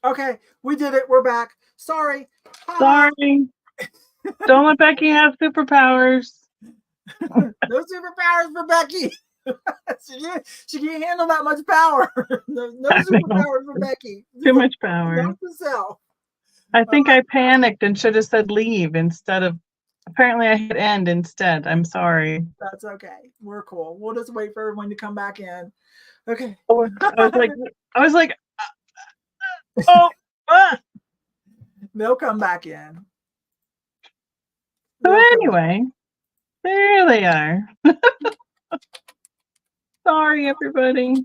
Okay, we did it. We're back. Sorry. Sorry. Don't let Becky have superpowers. No superpowers for Becky. she can't handle that much power. No superpowers for Becky. Too much power. Not to sell. I think I panicked and should have said leave instead of. Apparently, I hit end instead. I'm sorry. That's okay. We're cool. We'll just wait for everyone to come back in. Okay. I was like, oh. They'll come back in. So anyway, there they are. Sorry, everybody.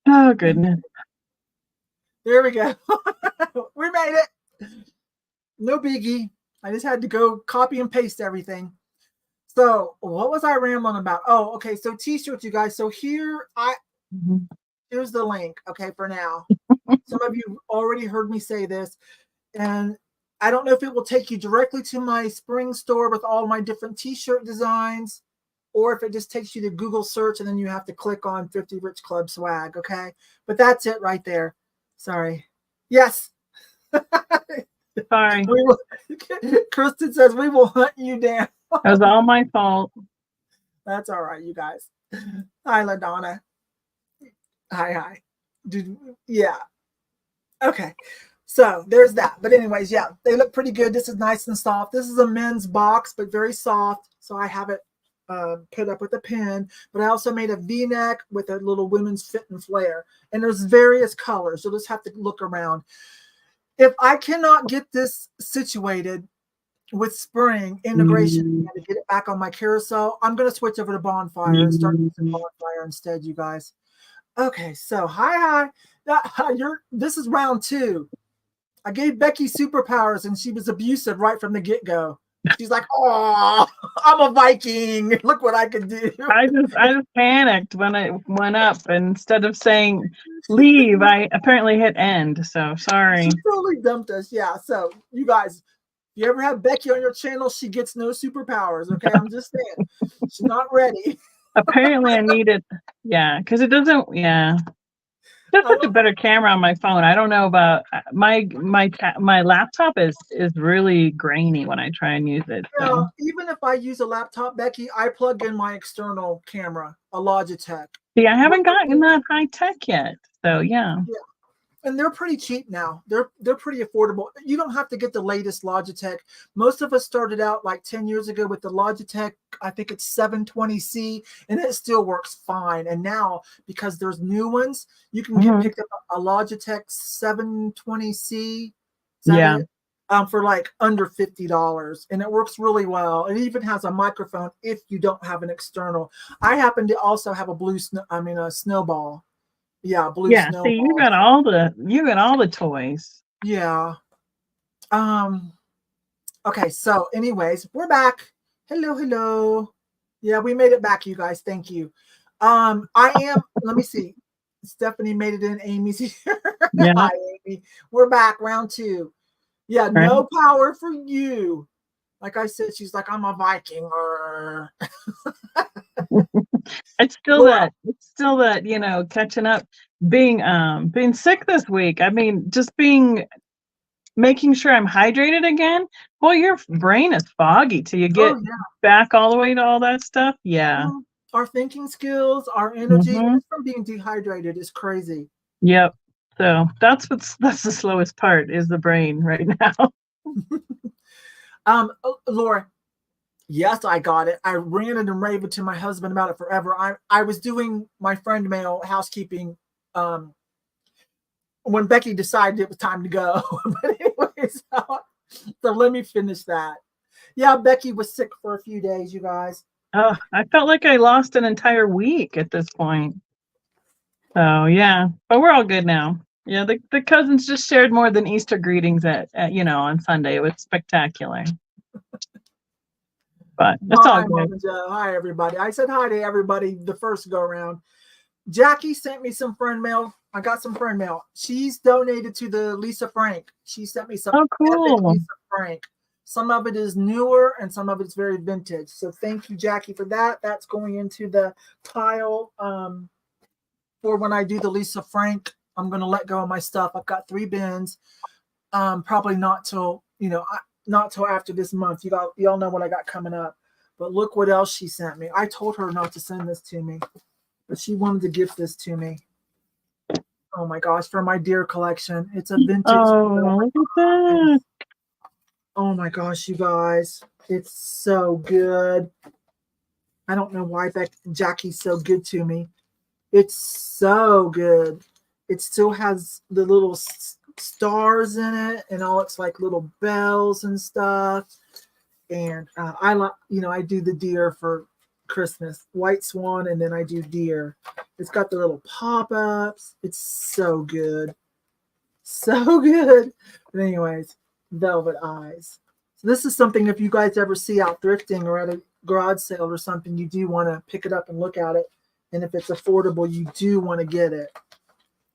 Oh, goodness. There we go. We made it. No biggie. I just had to go copy and paste everything. So what was I rambling about? Oh, okay. So t-shirts, you guys. So here here's the link. Okay, for now. Some of you already heard me say this, and I don't know if it will take you directly to my spring store with all my different t-shirt designs, or if it just takes you to Google search and then you have to click on ThriftyRichClub swag. Okay, but that's it right there. Sorry. Yes. Sorry. Kristen says we will hunt you down. That was all my fault. That's all right, you guys. Hi, LaDonna. Hi. Yeah. Okay. So there's that. But anyways, yeah, they look pretty good. This is nice and soft. This is a men's box, but very soft. So I have it put up with a pin. But I also made a V-neck with a little women's fit and flare. And there's various colors. You'll just have to look around. If I cannot get this situated with spring integration to get it back on my carousel, I'm going to switch over to Bonfire and start using Bonfire instead, you guys. Okay, so hi. This is round 2. I gave Becky superpowers and she was abusive right from the get-go. She's like, "Oh, I'm a Viking. Look what I can do." I just panicked when I went up. And instead of saying leave, I apparently hit end. So sorry. She totally dumped us. Yeah. So you guys, if you ever have Becky on your channel, she gets no superpowers. Okay, I'm just saying, she's not ready. Apparently, I need it. Yeah, because it doesn't. Yeah. Just such a better camera on my phone. I don't know about my laptop is really grainy when I try and use it. So. Even if I use a laptop, Becky, I plug in my external camera, a Logitech. See, I haven't gotten that high tech yet. So yeah. And they're pretty cheap now. They're pretty affordable. You don't have to get the latest Logitech. Most of us started out like 10 years ago with the Logitech, I think it's 720C, and it still works fine. And now, because there's new ones, you can get picked up a Logitech 720C. Yeah. For like under $50, and it works really well. It even has a microphone if you don't have an external. I happen to also have a snowball. Yeah, blue snowball. See, you got all the toys. Yeah. Okay, so anyways, we're back. Hello. Yeah, we made it back, you guys. Thank you. Let me see. Stephanie made it in. Amy's here. Yeah. Hi, Amy. We're back, round 2. Yeah, no power for you. Like I said, she's like, I'm a Viking. It's still that, you know, catching up, being sick this week. I mean, just making sure I'm hydrated again. Boy, your brain is foggy till you get back all the way to all that stuff. Yeah. Our thinking skills, our energy from being dehydrated is crazy. Yep. So that's the slowest part is the brain right now. Laura, yes, I got it. I ranted and raved to my husband about it forever. I was doing my friend mail housekeeping when Becky decided it was time to go. But anyways, so let me finish that. Yeah, Becky was sick for a few days, you guys. Oh, I felt like I lost an entire week at this point. So yeah, but we're all good now. Yeah, the cousins just shared more than Easter greetings at on Sunday. It was spectacular. But that's all good. Hi, everybody. I said hi to everybody the first go around. Jackie sent me some friend mail. I got some friend mail. She's donated to the Lisa Frank. She sent me some cool Lisa Frank. Some of it is newer and some of it's very vintage. So thank you, Jackie, for that. That's going into the pile for when I do the Lisa Frank. I'm going to let go of my stuff. I've got 3 bins. Probably not till, not till after this month. Y'all know what I got coming up. But look what else she sent me. I told her not to send this to me, but she wanted to gift this to me. Oh my gosh, for my deer collection. It's a vintage. Oh, look at that. Oh my gosh, you guys. It's so good. I don't know why Jackie's so good to me. It's so good. It still has the little stars in it, and all it's like little bells and stuff. And I like, I do the deer for Christmas, white swan, and then I do deer. It's got the little pop-ups. It's so good. So good. But anyways, velvet eyes. So this is something, if you guys ever see out thrifting or at a garage sale or something, you do want to pick it up and look at it. And if it's affordable, you do want to get it.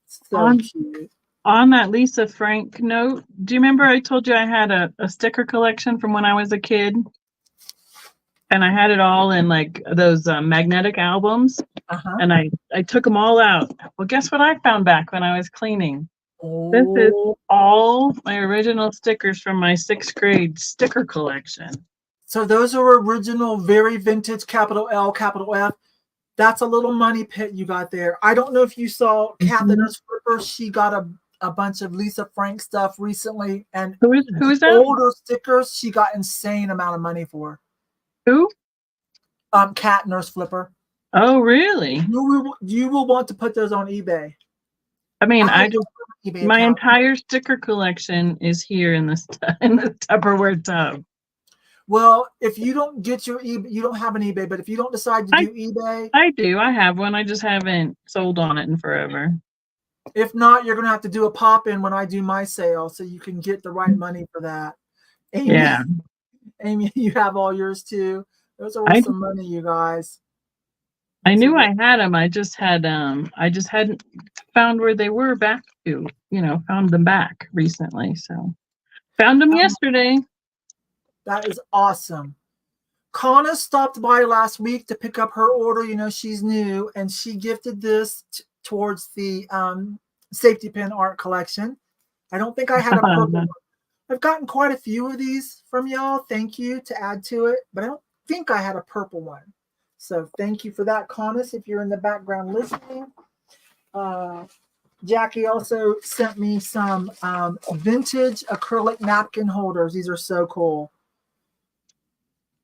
So cute. On that Lisa Frank note, do you remember I told you I had a sticker collection from when I was a kid? And I had it all in like those magnetic albums. And I took them all out. Well, guess what I found back when I was cleaning? Oh. This is all my original stickers from my 6th grade sticker collection. So those are original, very vintage, capital L, capital F. That's a little money pit you got there. I don't know if you saw Catherine Flipper. She got a bunch of Lisa Frank stuff recently. And who is that? Older stickers, she got insane amount of money for. Who? Cat Nurse Flipper. Oh, really? You will want to put those on eBay. I mean, my entire sticker collection is here in this in the Tupperware tub. Well, if you don't get your eBay, you don't have an eBay, but if you don't decide to do eBay. I do. I have one. I just haven't sold on it in forever. If not, you're going to have to do a pop-in when I do my sale so you can get the right money for that. Amy, yeah. Amy, you have all yours too. Those are worth some money, you guys. I knew I had them. I just hadn't found where they were back to, found them back recently. So found them yesterday. That is awesome. Kana stopped by last week to pick up her order. She's new, and she gifted this towards the safety pin art collection. I don't think I had a purple one. I've gotten quite a few of these from y'all. Thank you to add to it, but I don't think I had a purple one. So thank you for that, Connus, if you're in the background listening. Jackie also sent me some vintage acrylic napkin holders. These are so cool.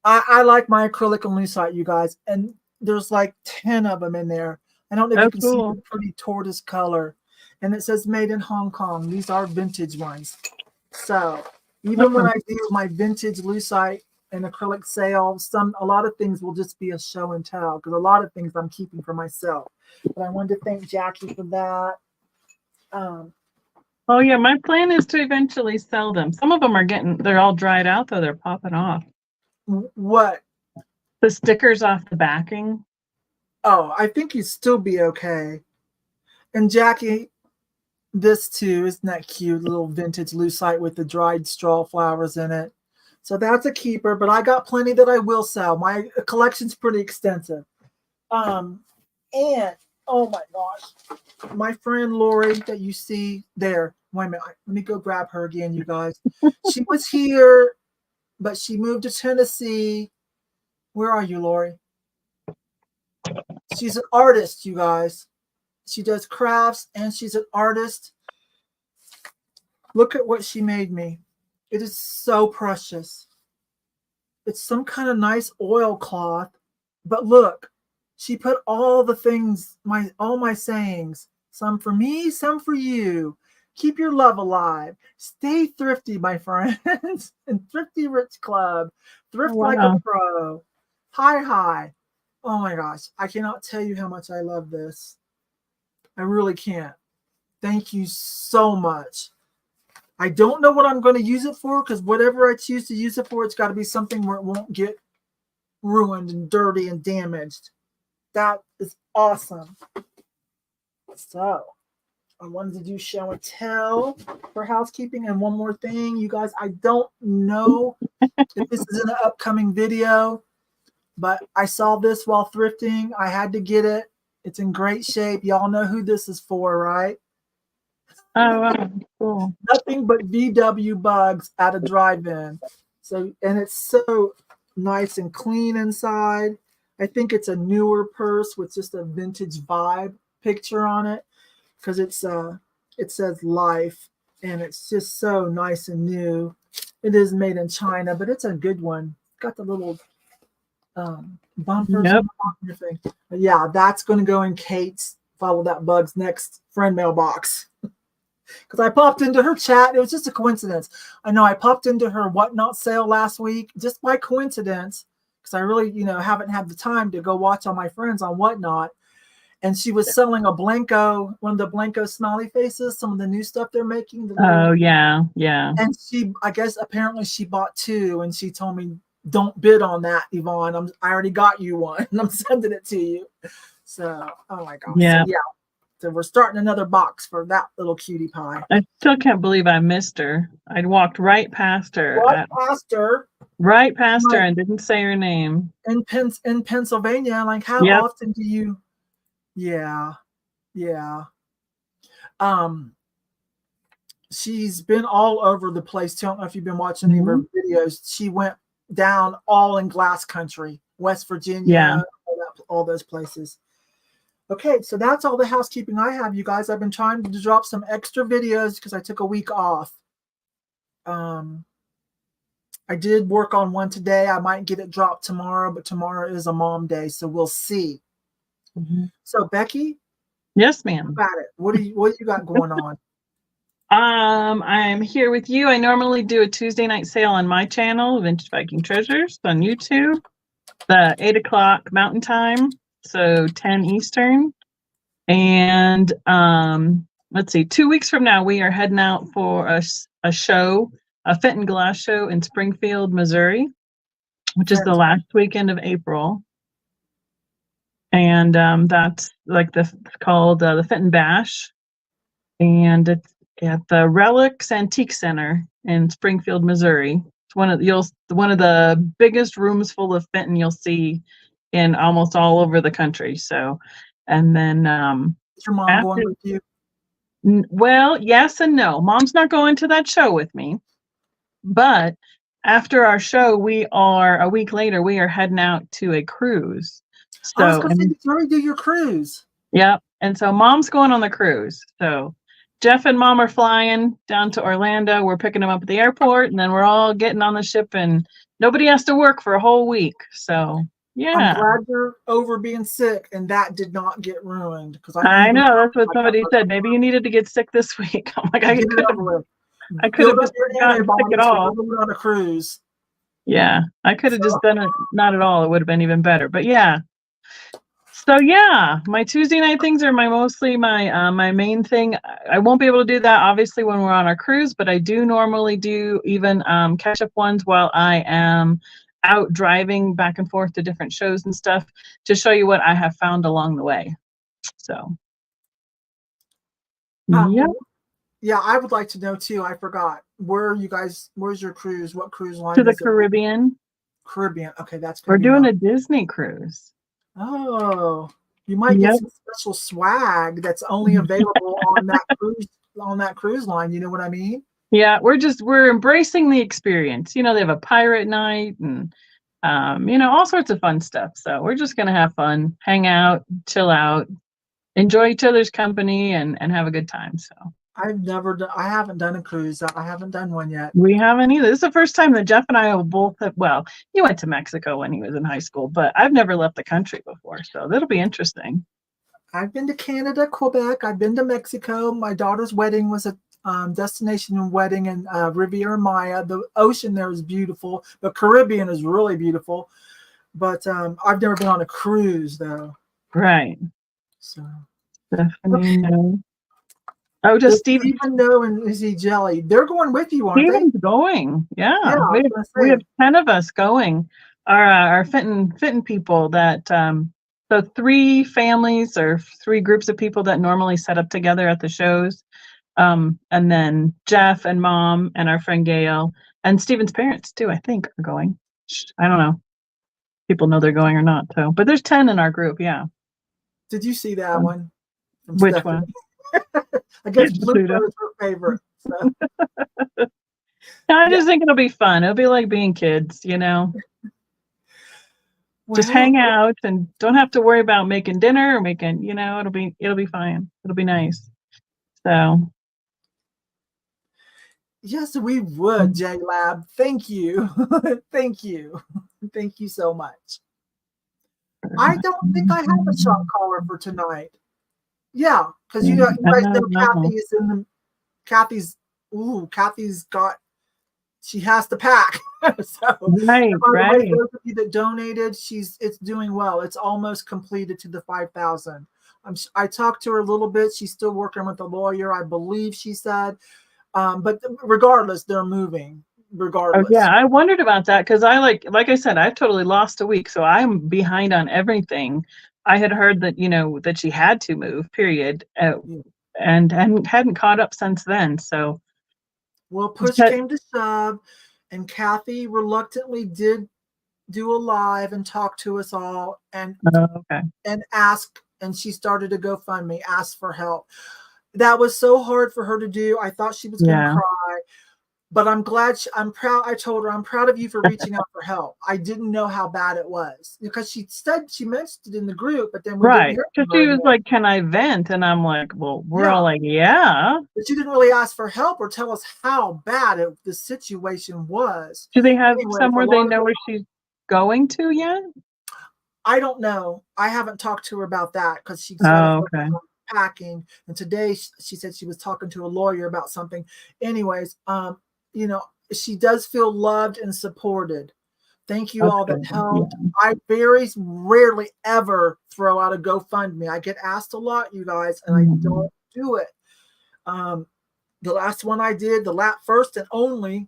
I like my acrylic and lucite, you guys, and there's like 10 of them in there. I don't know if you can see the pretty tortoise color. And it says made in Hong Kong. These are vintage ones. So even when I do my vintage lucite and acrylic sale, a lot of things will just be a show and tell, because a lot of things I'm keeping for myself. But I wanted to thank Jackie for that. Oh yeah, my plan is to eventually sell them. Some of them they're all dried out though. They're popping off. What? The stickers off the backing. Oh, I think you'd still be okay. And Jackie, this too, isn't that cute? Little vintage lucite with the dried straw flowers in it. So that's a keeper, but I got plenty that I will sell. My collection's pretty extensive. And oh my gosh, my friend Lori that you see there. Wait a minute, let me go grab her again, you guys. She was here, but she moved to Tennessee. Where are you, Lori? She's an artist, you guys. She does crafts and she's an artist. Look at what she made me. It is so precious. It's some kind of nice oilcloth, but look, she put all the things, all my sayings, some for me, some for you. Keep your love alive. Stay thrifty, my friends. And ThriftyRichClub. Thrift like a pro. Hi. Oh my gosh. I cannot tell you how much I love this. I really can't. Thank you so much. I don't know what I'm going to use it for, because whatever I choose to use it for, it's got to be something where it won't get ruined and dirty and damaged. That is awesome. So I wanted to do show and tell for housekeeping. And one more thing, you guys, I don't know if this is in an upcoming video, but I saw this while thrifting. I had to get it. It's in great shape. Y'all know who this is for, right? Oh, wow. Cool. Nothing but VW bugs at a drive-in. So, and it's so nice and clean inside. I think it's a newer purse with just a vintage vibe picture on it, because it says life, and it's just so nice and new. It is made in China, but it's a good one. Got the little bumpers Yep. on your thing. But yeah, that's going to go in Kate's Follow That Bug's next friend mailbox. Because I popped into her chat. It was just a coincidence. I know I popped into her Whatnot sale last week just by coincidence, because I really, haven't had the time to go watch all my friends on Whatnot. And she was selling a Blanco, one of the Blanco smiley faces, some of the new stuff they're making. Oh, yeah. Yeah. And I guess apparently she bought two, and she told me, don't bid on that, Yvon. I already got you one, and I'm sending it to you. So, oh my gosh. Yeah. So, yeah. So we're starting another box for that little cutie pie. I still can't believe I missed her. I walked right past her. Right past her and didn't say her name. In Pennsylvania, like how often do you? Yeah. She's been all over the place. I don't know if you've been watching any of her videos. She went down all in Glass Country, West Virginia, all those places. Okay, so that's all the housekeeping I have, you guys. I've been trying to drop some extra videos because I took a week off. I did work on one today. I might get it dropped tomorrow, but tomorrow is a mom day, so we'll see. So, Becky? Yes, ma'am. About it. What you got going on? I'm here with you. I normally do a Tuesday night sale on my channel, VintageVikingTreasures, on YouTube, the 8 o'clock Mountain Time. So 10 Eastern. And let's see, 2 weeks from now, we are heading out for a show, a Fenton Glass show in Springfield, Missouri, which is the last weekend of April. And that's like called the Fenton Bash. And it's at the Relics Antique Center in Springfield, Missouri. It's one of the biggest rooms full of Fenton you'll see in almost all over the country. So, and then is your mom going with you? Well, yes and no. Mom's not going to that show with me, but after our show, a week later, we are heading out to a cruise. So, I was going to say, you already do your cruise. Yep. And so Mom's going on the cruise. So Jeff and Mom are flying down to Orlando. We're picking them up at the airport, and then we're all getting on the ship, and nobody has to work for a whole week. So, yeah. I'm glad you're over being sick, and that did not get ruined. Because I know that's what somebody said. Maybe you needed to get sick this week. I'm like, I could have just gotten sick at all. On a cruise. Yeah, I could have just done it. Not at all. It would have been even better. But yeah. So yeah, my Tuesday night things are mostly my main thing. I won't be able to do that obviously when we're on our cruise, but I do normally do even catch up ones while I am out driving back and forth to different shows and stuff to show you what I have found along the way. So yeah, I would like to know too. I forgot. Where's your cruise? What cruise line? To the Caribbean. Caribbean. Okay, that's good. We're doing a Disney cruise. Oh, you might get some special swag that's only available on that cruise line. You know what I mean? Yeah, we're embracing the experience. They have a pirate night and all sorts of fun stuff. So we're just gonna have fun, hang out, chill out, enjoy each other's company, and have a good time. So I haven't done a cruise. I haven't done one yet. We haven't either. This is the first time that Jeff and I both have. Well, he went to Mexico when he was in high school, but I've never left the country before, so that'll be interesting. I've been to Canada, Quebec. I've been to Mexico. My daughter's wedding was a destination wedding in Riviera Maya. The ocean there is beautiful. The Caribbean is really beautiful, but I've never been on a cruise though. Right. So definitely no. Oh, just Steven. Even though and Izzy Jelly, they're going with you, aren't Steven's they? Going. Yeah. We have 10 of us going. Our Fenton people that so 3 families or 3 groups of people that normally set up together at the shows. And then Jeff and Mom and our friend Gail and Steven's parents too, I think, are going. I don't know. People know they're going or not, so but there's 10 in our group, yeah. Did you see that one from Which Stephanie? one? I guess Pluto. Pluto is her favorite. So. I just think it'll be fun. It'll be like being kids, you know. Just hang out and don't have to worry about making dinner or making, you know, it'll be fine. It'll be nice. So yes, we would, J Lab. Thank you. Thank you. Thank you so much. I don't think I have a shot caller for tonight. Yeah, because you guys know Kathy is in the Kathy's got, she has to pack. So right. Those of you that donated, it's doing well. It's almost completed to the 5,000. I talked to her a little bit. She's still working with a lawyer, I believe she said. But regardless, they're moving. Regardless. Oh, yeah, I wondered about that because I like I said, I've totally lost a week, so I'm behind on everything. I had heard that, you know, that she had to move, period, and hadn't caught up since then. So, well, push came to shove, and Kathy reluctantly did do a live and talk to us all, and ask, and she started a GoFundMe, ask for help. That was so hard for her to do. I thought she was going to cry. But I'm glad, I'm proud. I told her, I'm proud of you for reaching out for help. I didn't know how bad it was because she mentioned it in the group, but then we didn't hear from her. She was like, can I vent? And I'm like, well, we're all like, yeah. But she didn't really ask for help or tell us how bad the situation was. Do they have somewhere they know where she's going to yet? I don't know. I haven't talked to her about that because she's packing. And today she said she was talking to a lawyer about something. Anyways, you know, she does feel loved and supported. Thank you all that helped. Yeah. I very rarely ever throw out a GoFundMe. I get asked a lot, you guys, and I don't do it. The last one I did, the first and only,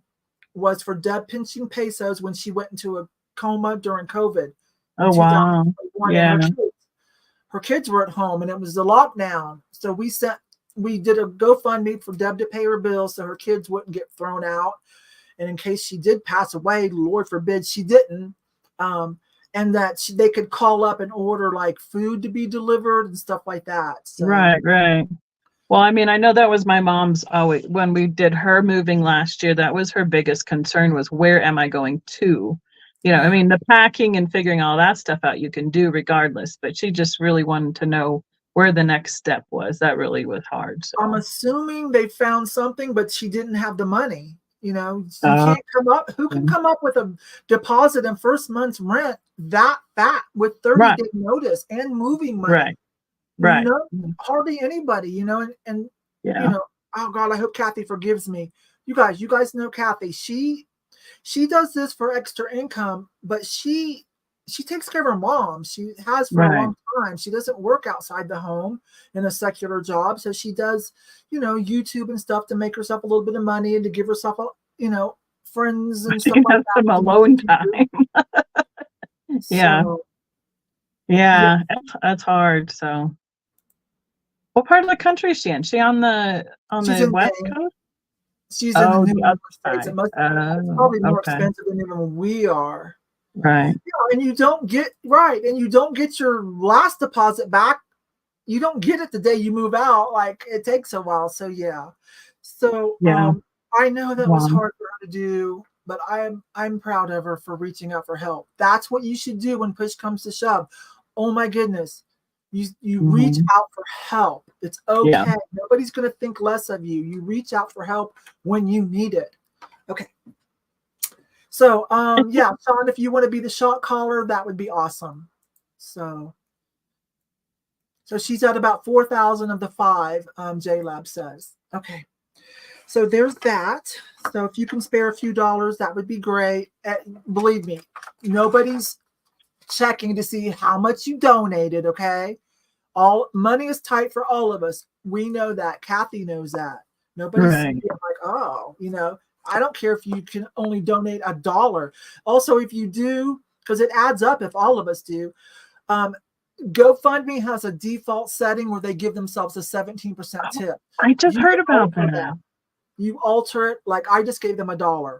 was for Deb pinching pesos when she went into a coma during COVID. Oh, wow. Yeah. Her kids were at home and it was the lockdown. So we did a GoFundMe for Deb to pay her bills so her kids wouldn't get thrown out. And in case she did pass away, Lord forbid she didn't, and that they could call up and order like food to be delivered and stuff like that. So. Right. Well, I mean, I know that was my mom's always, when we did her moving last year, that was her biggest concern was, where am I going to? You know, I mean, the packing and figuring all that stuff out you can do regardless, but she just really wanted to know where the next step was. That really was hard. So. I'm assuming they found something, but she didn't have the money. You know, you can't come up. Who can come up with a deposit and first month's rent that with 30-day notice and moving money? Right. You know, hardly anybody, you know, and you know, oh God, I hope Kathy forgives me. You guys know Kathy. She does this for extra income, but she takes care of her mom. She has for a long time. She doesn't work outside the home in a secular job. So she does, you know, YouTube and stuff to make herself a little bit of money and to give herself, you know, friends and stuff like that. Some alone time. Yeah, that's hard. So what part of the country is she in? She on the West Coast? She's in the other states. It's probably more expensive than even we are. Right. Yeah, and you don't get your last deposit back. You don't get it the day you move out. Like, it takes a while. So yeah. So I know that was hard for her to do, but I'm proud of her for reaching out for help. That's what you should do when push comes to shove. Oh my goodness. You reach out for help. It's okay. Yeah. Nobody's going to think less of you. You reach out for help when you need it. Okay. So, yeah, Sean, if you want to be the shot caller, that would be awesome. So she's at about 4,000 of the 5, JLab says. Okay. So there's that. So if you can spare a few dollars, that would be great. Believe me, nobody's checking to see how much you donated. Okay. All money is tight for all of us. We know that. Kathy knows that. Nobody's like, oh, you know, I don't care if you can only donate $1. Also, if you do, because it adds up if all of us do, GoFundMe has a default setting where they give themselves a 17% tip. I just heard about that. You alter it. Like, I just gave them $1.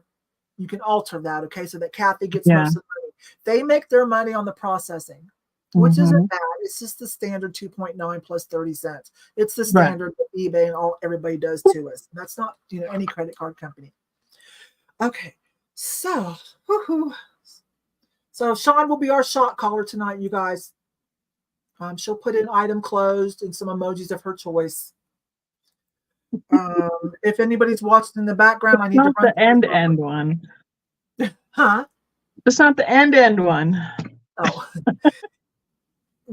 You can alter that, okay, so that Kathy gets most of the money. They make their money on the processing. which Mm-hmm. isn't bad. It's just the standard 2.9 plus 30 cents. It's the Right. standard that eBay and everybody does to us. That's not, any credit card company. Okay, so woohoo. So Sean will be our shot caller tonight, you guys. She'll put in item closed and some emojis of her choice. If anybody's watching in the background, I need to Not run the end one. Huh? It's not the end one. Oh.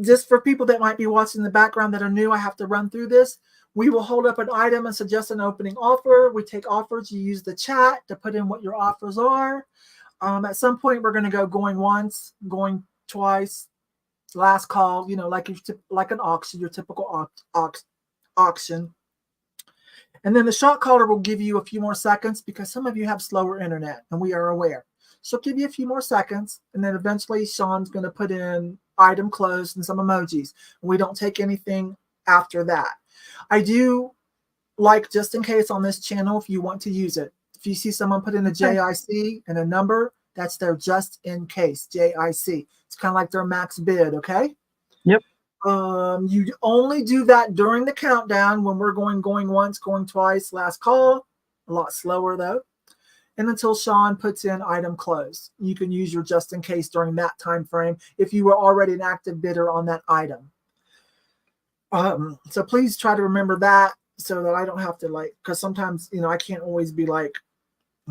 Just for people that might be watching in the background that are new, I have to run through this. We will hold up an item and suggest an opening offer. We take offers. You use the chat to put in what your offers are. At some point, we're going to go going once, going twice, last call, like an auction, your typical auction. And then the shot caller will give you a few more seconds because some of you have slower internet, and we are aware. She'll give you a few more seconds, and then eventually Sean's going to put in item closed and some emojis. We don't take anything after that. I do like, just in case on this channel, if you want to use it, if you see someone put in a JIC and a number, that's their just in case, JIC. It's kind of like their max bid, okay? Yep. You only do that during the countdown when we're going once, going twice, last call. A lot slower though. And until Sean puts in item closed. You can use your just in case during that time frame if you were already an active bidder on that item. So please try to remember that so that I don't have to because sometimes, I can't always be like,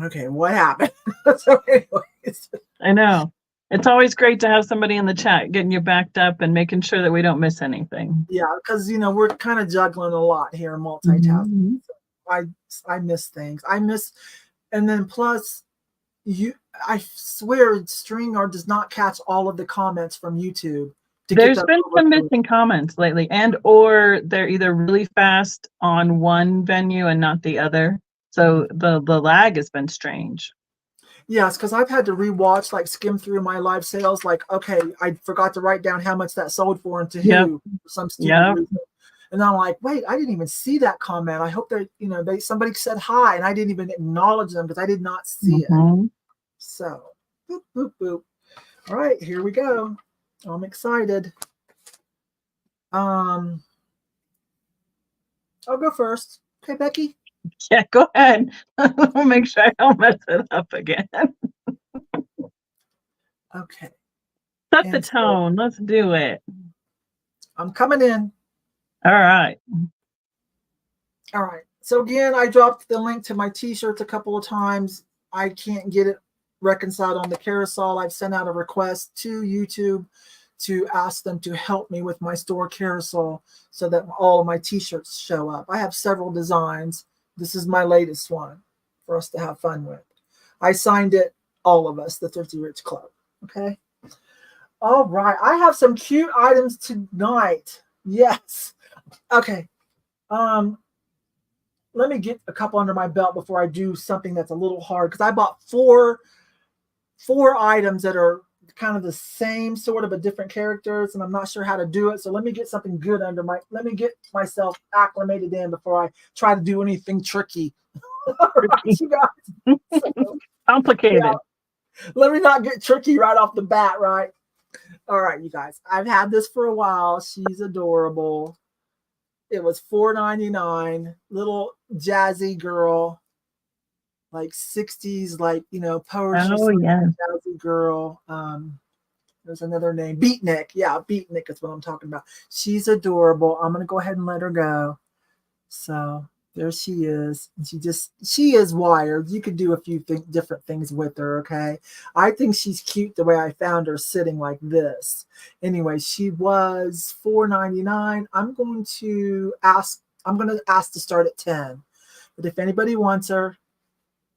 okay, what happened? So anyways. I know. It's always great to have somebody in the chat getting you backed up and making sure that we don't miss anything. Yeah, because, we're kind of juggling a lot here, multitasking. Mm-hmm. So I miss things. And then plus, I swear StreamYard does not catch all of the comments from YouTube. There's been some missing comments lately, or they're either really fast on one venue and not the other. So the lag has been strange. Yes, because I've had to rewatch, skim through my live sales. Okay, I forgot to write down how much that sold for and to who, for some stupid reason. And I'm like, wait, I didn't even see that comment. I hope somebody said hi, and I didn't even acknowledge them because I did not see it. So, boop, boop, boop. All right, here we go. I'm excited. I'll go first. Okay, Becky? Yeah, go ahead. I'll make sure I don't mess it up again. Okay. Set the tone. Let's do it. I'm coming in. All right. All right. So again, I dropped the link to my t-shirts a couple of times. I can't get it reconciled on the carousel. I've sent out a request to YouTube to ask them to help me with my store carousel so that all of my t-shirts show up. I have several designs. This is my latest one for us to have fun with. I signed it, all of us, the Thrifty Rich Club. Okay. All right. I have some cute items tonight. Yes. Okay. Let me get a couple under my belt before I do something that's a little hard, because I bought four items that are kind of the same sort of, but different characters, and I'm not sure how to do it. So let me get something good let me get myself acclimated in before I try to do anything tricky. All right, you guys. So, complicated. Yeah, let me not get tricky right off the bat, right? All right, you guys. I've had this for a while. She's adorable. It was $4.99. Little jazzy girl, like 60s, poetry. Oh, yeah. Jazzy girl. There's another name. Beatnik. Yeah, Beatnik is what I'm talking about. She's adorable. I'm going to go ahead and let her go. So there she is. She is wired. You could do a few different things with her, okay? I think she's cute the way I found her sitting like this. Anyway, she was $4.99. I'm going to ask to start at 10. But if anybody wants her,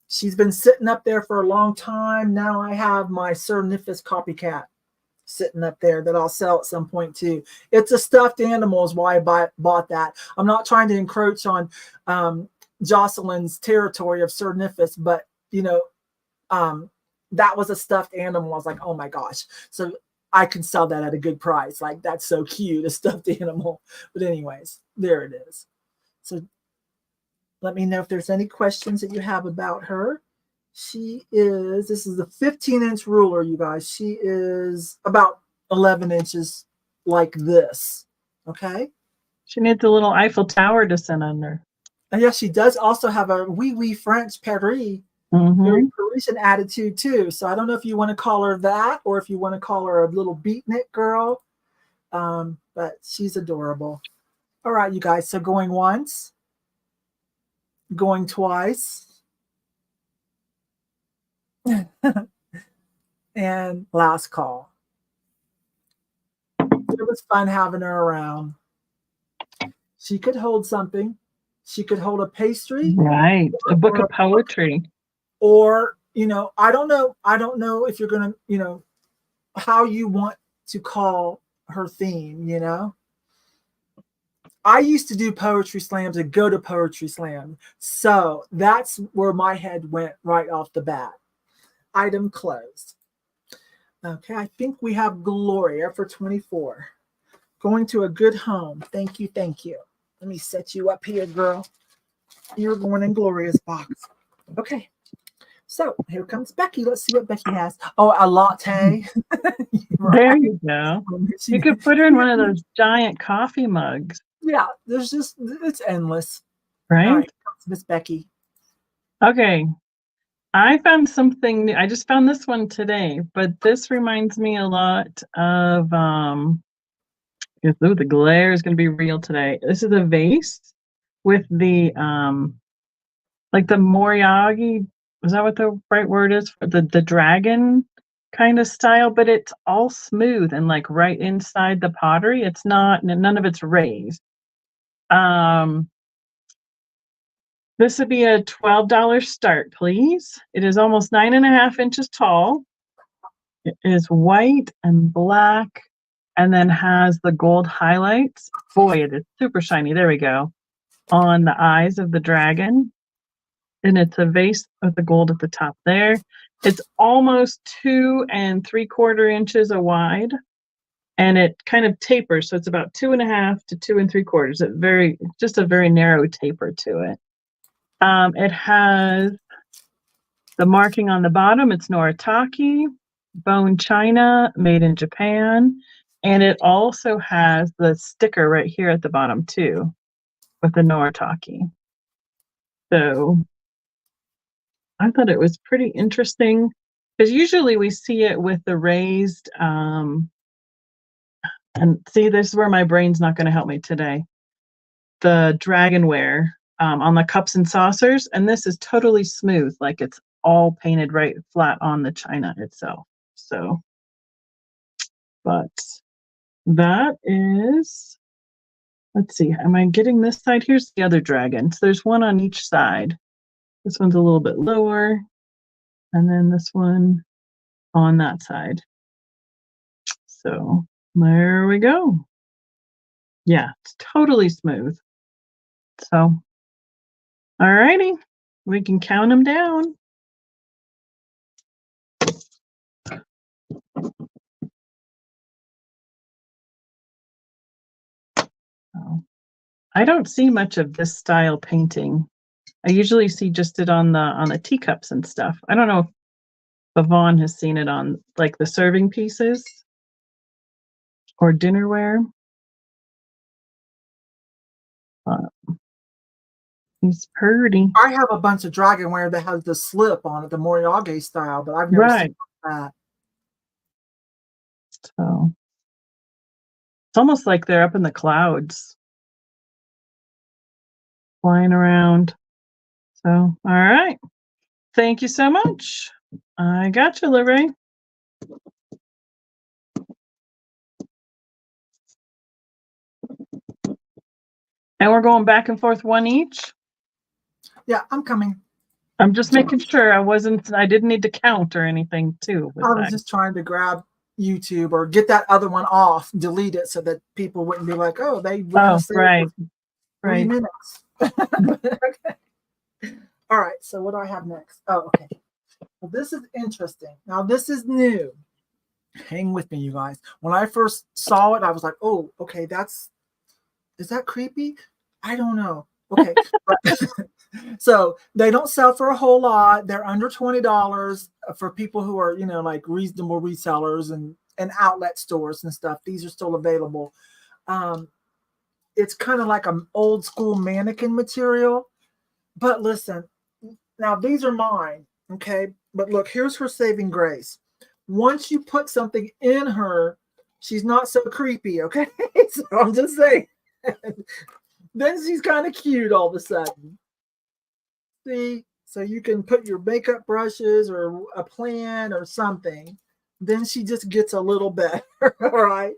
she's been sitting up there for a long time. Now I have my Sir Nifus copycat sitting up there that I'll sell at some point too. It's a stuffed animal is why I bought that. I'm not trying to encroach on Jocelyn's territory of Sir Nifus, but that was a stuffed animal. I was like, oh my gosh. So I can sell that at a good price. Like, that's so cute, a stuffed animal. But anyways, there it is. So let me know if there's any questions that you have about her. This is the 15-inch ruler, you guys. She is about 11 inches like this. Okay. She needs a little Eiffel Tower to sit under. And yes, she does also have a wee French Paris, Mm-hmm. very Parisian attitude too. So I don't know if you want to call her that or if you want to call her a little beatnik girl. But she's adorable. All right, you guys. So going once, going twice, and last call. It was fun having her around. She could hold something. She could hold a pastry. Right. A book of poetry. Or, I don't know if you're going to, how you want to call her theme, I used to do poetry slams and go to poetry slam. So that's where my head went right off the bat. Item closed. Okay, I think we have Gloria for 24. Going to a good home. Thank you, thank you. Let me set you up here, girl. You're going in Gloria's box. Okay. So here comes Becky. Let's see what Becky has. Oh, a latte. Right. There you go. You could put her in one of those giant coffee mugs. Yeah, it's endless. Right? All right, Miss Becky. Okay. I found something new. I just found this one today, but this reminds me a lot of the glare is going to be real today. This is a vase with the like the Moriarty, is that what the right word is? For the dragon kind of style, but it's all smooth and like right inside the pottery. It's not, none of it's raised. This would be a $12 start, please. It is almost 9.5 inches tall. It is white and black and then has the gold highlights. Boy, it is super shiny. There we go. On the eyes of the dragon. And it's a vase with the gold at the top there. It's almost 2 3/4 inches wide. And it kind of tapers. So it's about 2.5 to 2 3/4. Just a very narrow taper to it. It has the marking on the bottom. It's Noritake, bone china, made in Japan. And it also has the sticker right here at the bottom too, with the Noritake. So I thought it was pretty interesting because usually we see it with the raised, and see, this is where my brain's not going to help me today. The dragonware on the cups and saucers, and this is totally smooth, like it's all painted right flat on the china itself. So, but that is, let's see, am I getting this side? Here's the other dragon. So there's one on each side. This one's a little bit lower, and then this one on that side. So there we go. Yeah, it's totally smooth. So, all righty, we can count them down. I don't see much of this style painting. I usually see just it on the teacups and stuff. I don't know if Yvon has seen it on like the serving pieces or dinnerware. He's pretty. I have a bunch of dragonware that has the slip on it, the Moriarty style, but I've never seen that. So it's almost like they're up in the clouds, flying around. So, all right. Thank you so much. I got you, Lorraine. And we're going back and forth one each. Yeah, I'm coming. I'm just making sure I didn't need to count or anything too. I was just trying to grab YouTube or get that other one off, delete it so that people wouldn't be like, oh, they were right. 3 minutes. Okay. All right, so what do I have next? Oh, okay. Well, this is interesting. Now, this is new. Hang with me, you guys. When I first saw it, I was like, oh, okay, is that creepy? I don't know. Okay. So they don't sell for a whole lot. They're under $20 for people who are, like reasonable resellers and outlet stores and stuff. These are still available. It's kind of like an old school mannequin material. But listen, now these are mine, okay? But look, here's her saving grace. Once you put something in her, she's not so creepy, okay? So I'm just saying. Then she's kind of cute all of a sudden. See? So you can put your makeup brushes or a plan or something. Then she just gets a little better, all right?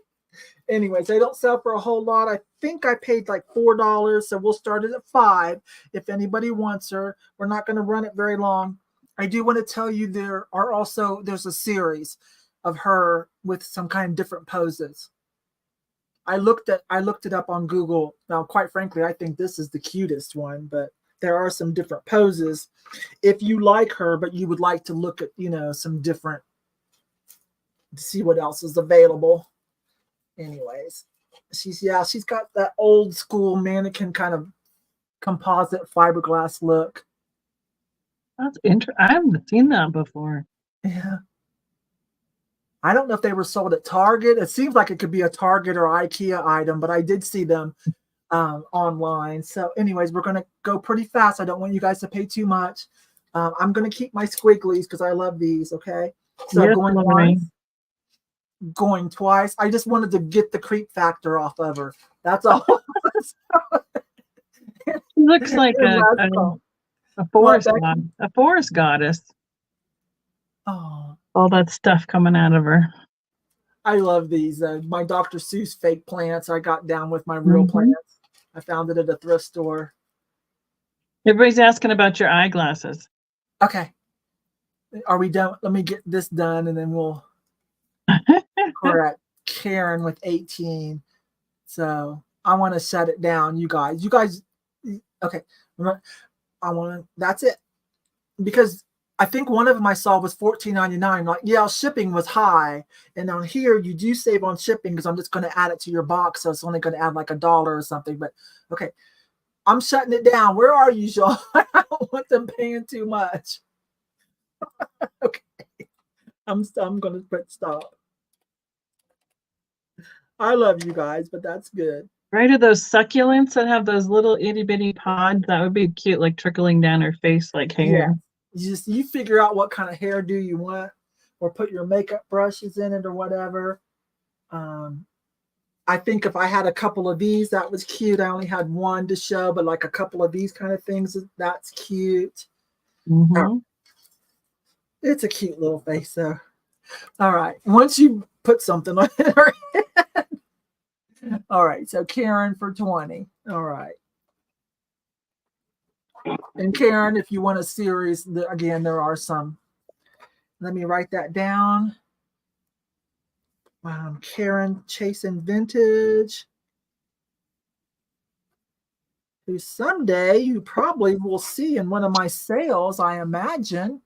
Anyways, they don't sell for a whole lot. I think I paid like $4, so we'll start it at $5 if anybody wants her. We're not going to run it very long. I do want to tell you there's a series of her with some kind of different poses. I looked it up on Google. Now, quite frankly, I think this is the cutest one, but there are some different poses. If you like her, but you would like to look at, some different, to see what else is available. Anyways, she's got that old school mannequin kind of composite fiberglass look. That's interesting. I haven't seen that before. Yeah. I don't know if they were sold at Target. It seems like it could be a Target or IKEA item, but I did see them online. So anyways, we're going to go pretty fast. I don't want you guys to pay too much. I'm going to keep my squigglies because I love these, okay? So yes, going twice. I just wanted to get the creep factor off of her. That's all. Looks like a forest goddess. Oh, all that stuff coming out of her. I love these. My Dr. Seuss fake plants. I got down with my real plants. I found it at a thrift store. Everybody's asking about your eyeglasses. Okay. Are we done? Let me get this done and then we'll correct Karen with 18. So I want to shut it down, you guys. Okay. That's it. Because I think one of them I saw was $14.99. Like, yeah, shipping was high. And on here, you do save on shipping because I'm just going to add it to your box. So it's only going to add like $1 or something. But okay, I'm shutting it down. Where are you, y'all? I don't want them paying too much. Okay. I'm going to put stop. I love you guys, but that's good. Right, are those succulents that have those little itty bitty pods? That would be cute, like trickling down her face like hair. Yeah. You figure out what kind of hairdo you want, or put your makeup brushes in it or whatever. I think if I had a couple of these, that was cute. I only had one to show, but like a couple of these kind of things, that's cute. It's a cute little face, though. All right. Once you put something on her head. All right. So Karen for 20. All right. And Karen, if you want a series, again, there are some. Let me write that down. Karen chasing vintage. Who someday you probably will see in one of my sales, I imagine.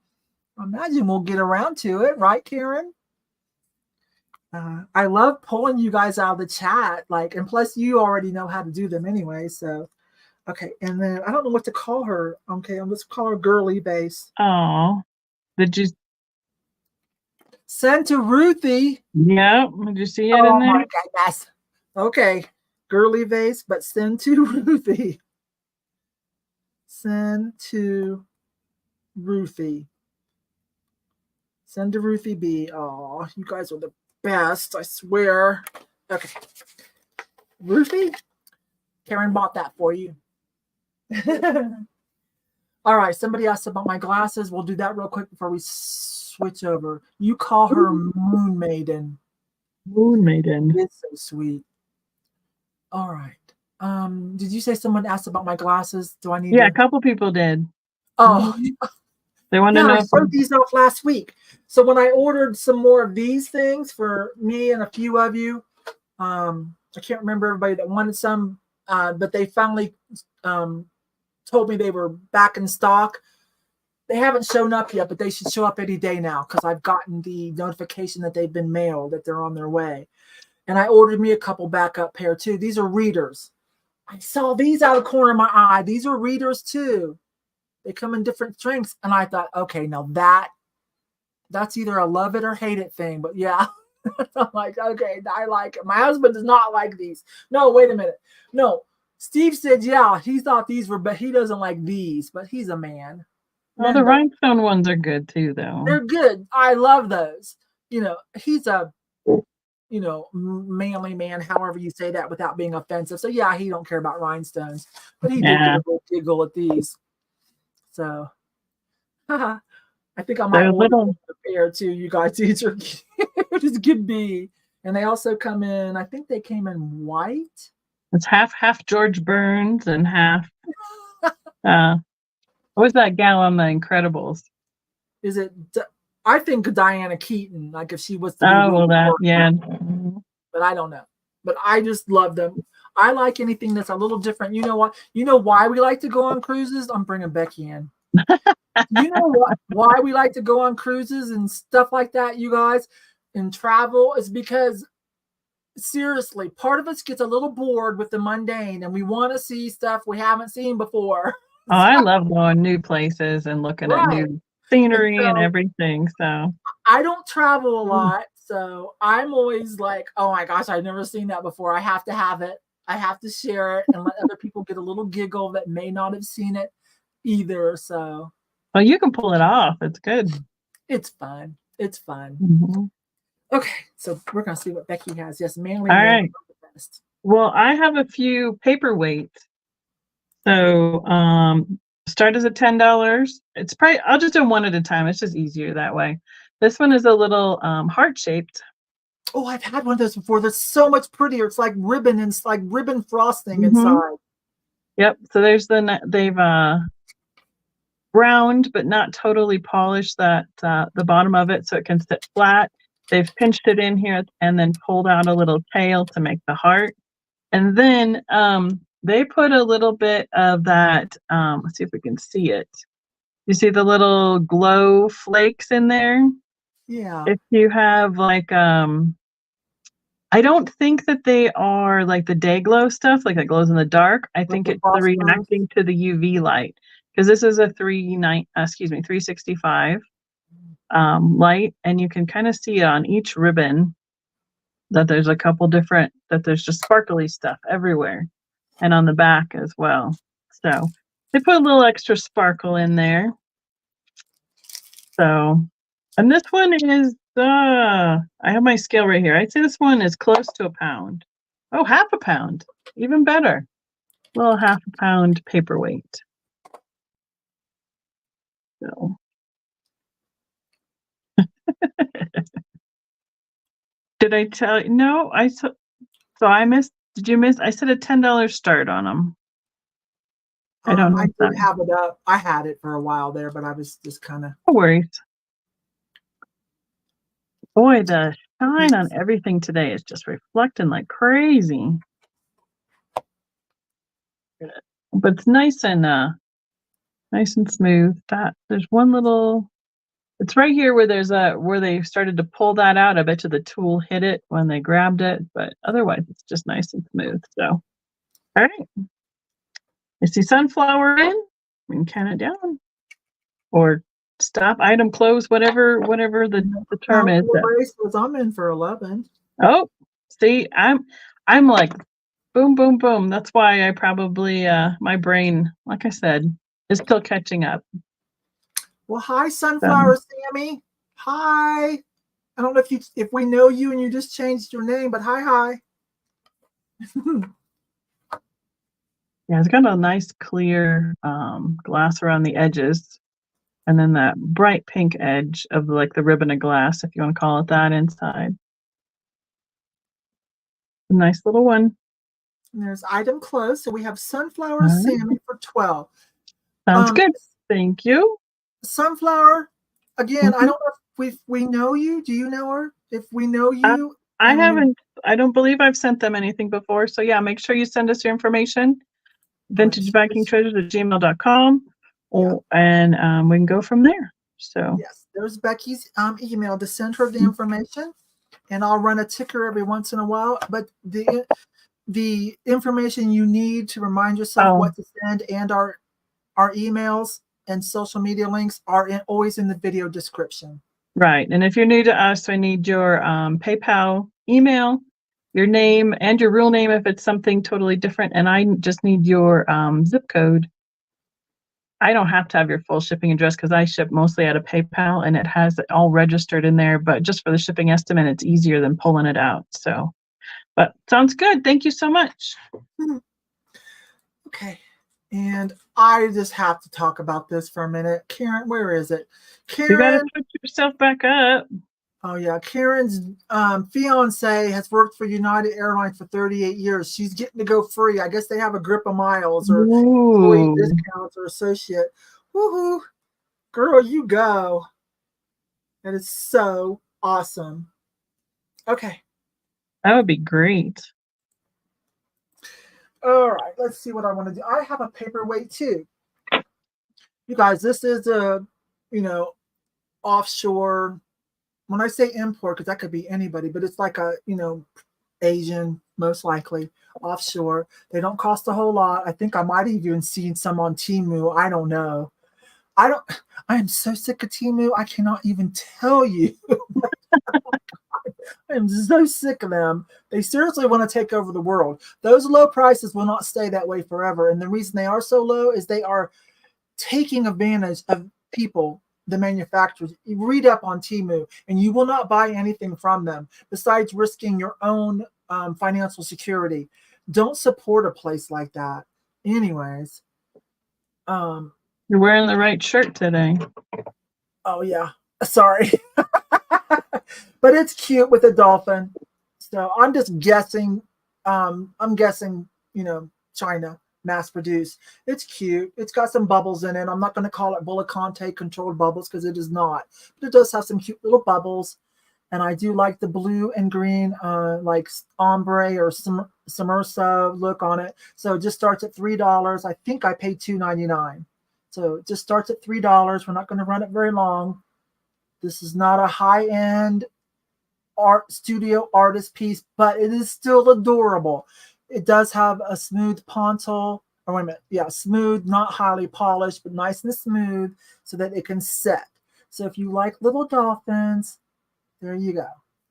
We'll get around to it, right, Karen? I love pulling you guys out of the chat, and plus you already know how to do them anyway. So, okay, and then I don't know what to call her. Okay, I'm just call her Girly Base. Oh, did you send to Ruthie? Yeah, did you see it in there? Oh my goodness. Okay, Girly Base, but send to Ruthie. Send to Ruthie. Send to Ruthie B. Oh, you guys are the best, I swear. Okay. Ruthie, Karen bought that for you. All right, somebody asked about my glasses. We'll do that real quick before we switch over. You call her Moon Maiden. Moon Maiden. It's so sweet. All right. Did you say someone asked about my glasses? Do I need a couple people did. Oh, they want to know. I showed these off last week. So when I ordered some more of these things for me and a few of you, I can't remember everybody that wanted some, but they finally told me they were back in stock. They haven't shown up yet, but they should show up any day now because I've gotten the notification that they've been mailed, that they're on their way. And I ordered me a couple backup pair too. These are readers. I saw these out of the corner of my eye. These are readers too. They come in different strengths. And I thought, okay, now that's either a love it or hate it thing. But yeah, I'm like, okay, I like it. My husband does not like these. No, wait a minute. No, Steve said, yeah, he thought these were, but he doesn't like these, but he's a man. Well, the rhinestone ones are good too, though. They're good. I love those. He's a, manly man, however you say that without being offensive. So yeah, he don't care about rhinestones, but he did get a little giggle at these. So, I think I might order a pair too. You guys, these are cute as could be. And they also come in, I think they came in white. It's half George Burns and half what was that gal on The Incredibles? Is it? I think Diana Keaton, like if she was to be yeah. But I don't know. But I just love them. I like anything that's a little different. You know what? You know why we like to go on cruises? I'm bringing Becky in. You know what? Why we like to go on cruises and stuff like that, you guys, and travel is because seriously, part of us gets a little bored with the mundane and we want to see stuff we haven't seen before. Oh, I love going new places and looking at new scenery and everything. So I don't travel a lot. So I'm always like, oh my gosh, I've never seen that before. I have to have it. I have to share it and let other people get a little giggle that may not have seen it either. So well, you can pull it off. It's good. It's fun. It's fun. Mm-hmm. Okay, so we're gonna see what Becky has. Yes, manly. All right. Well, I have a few paperweights. So start as at $10. It's probably I'll just do them one at a time. It's just easier that way. This one is a little heart shaped. Oh, I've had one of those before. They're so much prettier. It's like ribbon and it's like ribbon frosting inside. Yep. So there's they've browned but not totally polished the bottom of it so it can sit flat. They've pinched it in here and then pulled out a little tail to make the heart. And then they put a little bit of that, let's see if we can see it. You see the little glow flakes in there? Yeah. If you have like, I don't think that they are like the day glow stuff, like that glows in the dark. I think it's the reacting to the UV light. Because this is a 365 light, and you can kind of see on each ribbon that there's a couple different, that there's just sparkly stuff everywhere, and on the back as well. So they put a little extra sparkle in there. So, and this one is, I have my scale right here. I'd say this one is close to a pound. Oh, half a pound, even better. A little half a pound paperweight. So. Did I tell you? No, so I missed. Did you miss? I said a $10 start on them. I don't know. I did have it up. I had it for a while there, but I was just kind of. No worries. Boy, the shine on everything today is just reflecting like crazy. But it's nice and smooth. That there's one little. It's right here where there's where they started to pull that out. I bet you the tool hit it when they grabbed it, but otherwise it's just nice and smooth. So, all right. I see sunflower in. We can count it down, or stop, item, close, whatever the term is. I'm in for 11. Oh, see, I'm like, boom, boom, boom. That's why I probably my brain, like I said, is still catching up. Well, hi, Sunflower Sammy. Hi. I don't know if we know you and you just changed your name, but hi. Yeah, it's got a nice clear glass around the edges, and then that bright pink edge of like the ribbon of glass, if you want to call it that, inside. A nice little one. And there's item closed. So we have Sunflower Sammy for 12. Sounds good. Thank you. Sunflower, again, I don't know if we know you. Do you know her? If we know you. I haven't. I don't believe I've sent them anything before. So yeah, make sure you send us your information. VintageVikingTreasures@gmail.com, and we can go from there. So yes, there's Becky's email to send her the information, and I'll run a ticker every once in a while. But the information you need to remind yourself what to send and our emails and social media links are always in the video description. Right. And if you're new to us, I need your PayPal email, your name, and your real name if it's something totally different. And I just need your zip code. I don't have to have your full shipping address because I ship mostly out of PayPal and it has it all registered in there. But just for the shipping estimate, it's easier than pulling it out. So, but sounds good. Thank you so much. Okay. And I just have to talk about this for a minute. Karen, where is it? Karen. You got to put yourself back up. Oh, yeah. Karen's fiance has worked for United Airlines for 38 years. She's getting to go free. I guess they have a grip of miles or employee discounts or associate. Woohoo. Girl, you go. That is so awesome. Okay. That would be great. All right. Let's see what I want to do. I have a paperweight too. You guys, this is a, offshore. When I say import, because that could be anybody, but it's like a, Asian, most likely, offshore. They don't cost a whole lot. I think I might have even seen some on Temu. I don't know. I am so sick of Temu. I cannot even tell you. I am so sick of them. They seriously want to take over the world. Those low prices will not stay that way forever. And the reason they are so low is they are taking advantage of people, the manufacturers. You read up on Temu and you will not buy anything from them besides risking your own financial security. Don't support a place like that. Anyways. You're wearing the right shirt today. Oh, yeah. Sorry. But it's cute with a dolphin. So I'm just guessing. I'm guessing, China, mass produced. It's cute. It's got some bubbles in it. I'm not going to call it Bullacante controlled bubbles because it is not. But it does have some cute little bubbles. And I do like the blue and green, like ombre or submersive look on it. So it just starts at $3. I think I paid $2.99. So it just starts at $3. We're not going to run it very long. This is not a high-end art studio artist piece, but it is still adorable. It does have a smooth pontil, or wait a minute, yeah, smooth, not highly polished, but nice and smooth so that it can set. So if you like little dolphins, there you go.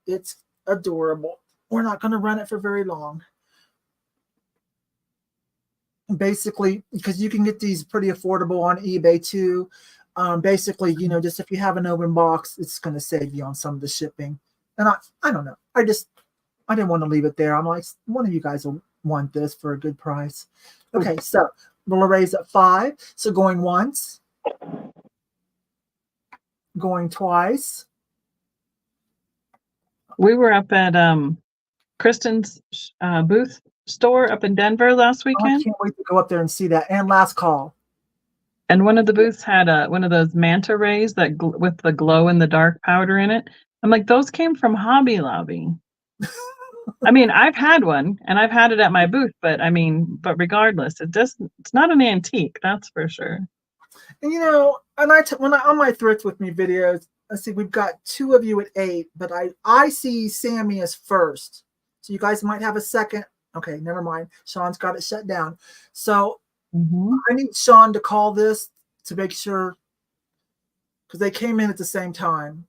It's adorable. We're not going to run it for very long. Basically, because you can get these pretty affordable on eBay too. Basically, just if you have an open box, it's going to save you on some of the shipping. And I don't know. I didn't want to leave it there. I'm like, one of you guys will want this for a good price. Okay, so we'll raise at 5. So going once, going twice. We were up at Kristen's booth store up in Denver last weekend. I can't wait to go up there and see that. And last call. And one of the booths had one of those manta rays that with the glow in the dark powder in it. I'm like, those came from Hobby Lobby. I mean, I've had one and I've had it at my booth, but regardless, it's not an antique, that's for sure. And when I on my Thrift with Me videos, let's see, we've got 2 of you at 8, but I see Sammy as first. So you guys might have a second. Okay, never mind. Sean's got it shut down. So I need Sean to call this to make sure, because they came in at the same time.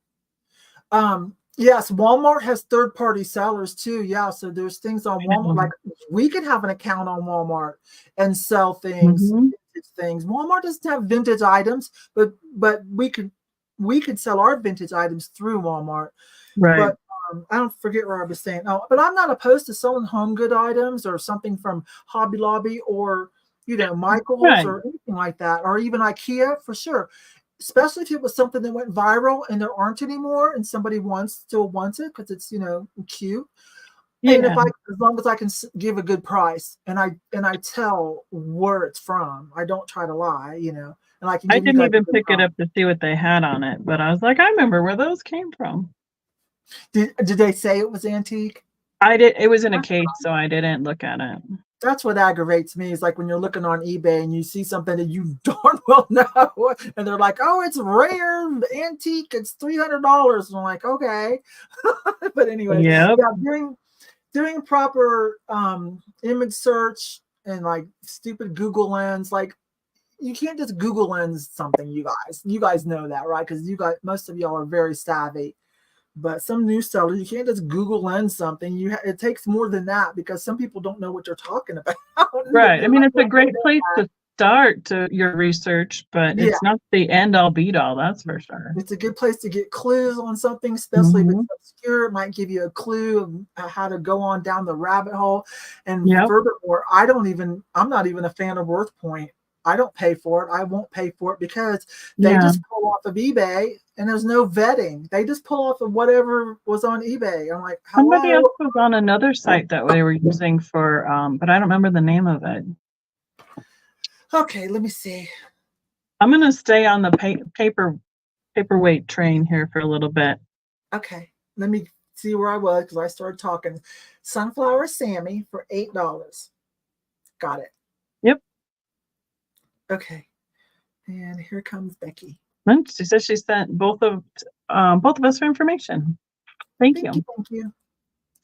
Yes, Walmart has third-party sellers too. Yeah, so there's things on Walmart. Like we could have an account on Walmart and sell things, vintage things. Walmart doesn't have vintage items, but we could sell our vintage items through Walmart. Right. But I don't forget where I was saying. Oh, but I'm not opposed to selling home good items or something from Hobby Lobby or Michael's or anything like that, or even IKEA for sure. Especially if it was something that went viral and there aren't anymore, and somebody still wants it because it's cute. Yeah. And as long as I can give a good price and I tell where it's from, I don't try to lie, and I can. I didn't even pick it up to see what they had on it, but I was like, I remember where those came from. Did they say it was antique? I did. It was in a case, so I didn't look at it. That's what aggravates me is like when you're looking on eBay and you see something that you darn well know, and they're like, "Oh, it's rare, antique, it's $300." And I'm like, okay, but anyway, yeah, doing proper image search and like stupid Google lens, like you can't just Google lens something, you guys. You guys know that, right? Because most of y'all are very savvy. But some new sellers, you can't just Google lens something. It takes more than that because some people don't know what they're talking about. Right. I mean, it's a great place to start your research, but Yeah. it's not the end all beat all. That's for sure. It's a good place to get clues on something, especially if it's obscure. It might give you a clue of how to go on down the rabbit hole. And furthermore, I'm not even a fan of WorthPoint. I don't pay for it. I won't pay for it because they just pull off of eBay and there's no vetting. They just pull off of whatever was on eBay. I'm like, hello? Somebody else was on another site that they were using for, but I don't remember the name of it. Okay, let me see. I'm going to stay on the paperweight train here for a little bit. Okay, let me see where I was because I started talking. Sunflower Sammy for $8. Got it. Yep. Okay, and here comes Becky. She says she sent both of us for information. Thank you. Thank you.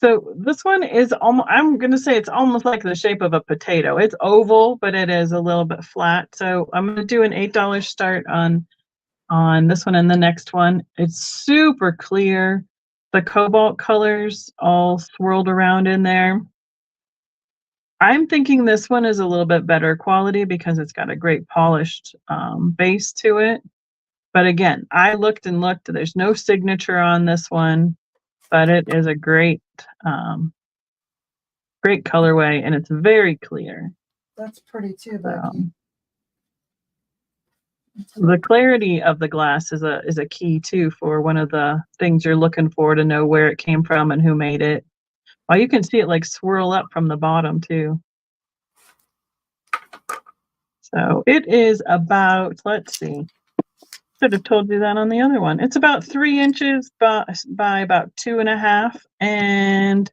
So this one is almost, I'm going to say it's almost like the shape of a potato. It's oval, but it is a little bit flat. So I'm going to do an $8 start on this one and the next one. It's super clear. The cobalt colors all swirled around in there. I'm thinking this one is a little bit better quality because it's got a great polished base to it. But again, I looked and looked. There's no signature on this one, but it is a great colorway, and it's very clear. That's pretty too, Becky. The clarity of the glass is a key too for one of the things you're looking for to know where it came from and who made it. Well, you can see it like swirl up from the bottom too. So it is about, let's see, should have told you that on the other one. It's about 3 inches by about 2.5 and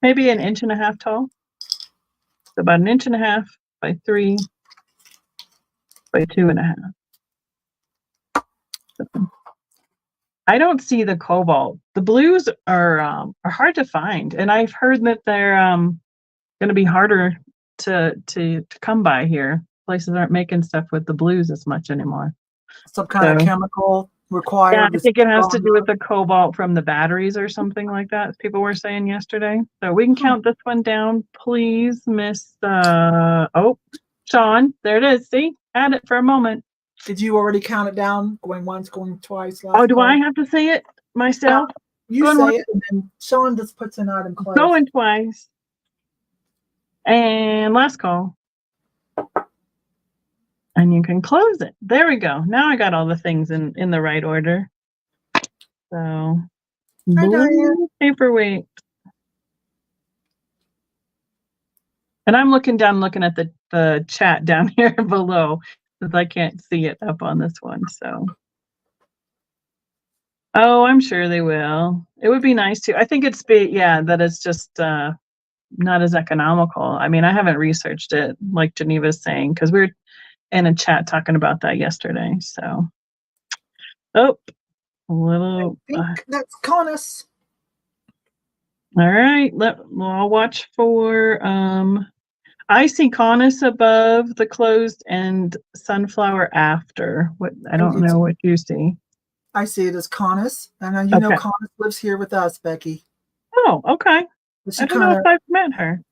maybe 1.5 inches tall. So about 1.5 inches by 3 by 2.5. I don't see the cobalt. The blues are hard to find, and I've heard that they're going to be harder to come by here. Places aren't making stuff with the blues as much anymore. Some kind of chemical required. Yeah, I think it has to do with the cobalt from the batteries or something like that. People were saying yesterday. So we can count this one down, please, Miss. Sean. There it is. See, add it for a moment. Did you already count it down? Going once, going twice. Oh, do I have to say it myself? You say it, and then Sean just puts an item close. Going twice. And last call. And you can close it. There we go. Now I got all the things in the right order. So, blue paperweight. And I'm looking at the chat down here below because I can't see it up on this one. So, oh, I'm sure they will. It would be nice to. I think that it's just not as economical. I mean, I haven't researched it like Geneva's saying because we're in a chat talking about that yesterday. So, I think that's Conus. All right, I'll watch for. I see Conus above the closed and Sunflower after. What I don't know what you see. I see it as Conus, and you know Conus lives here with us, Becky. Oh, okay. I don't know if I've met her.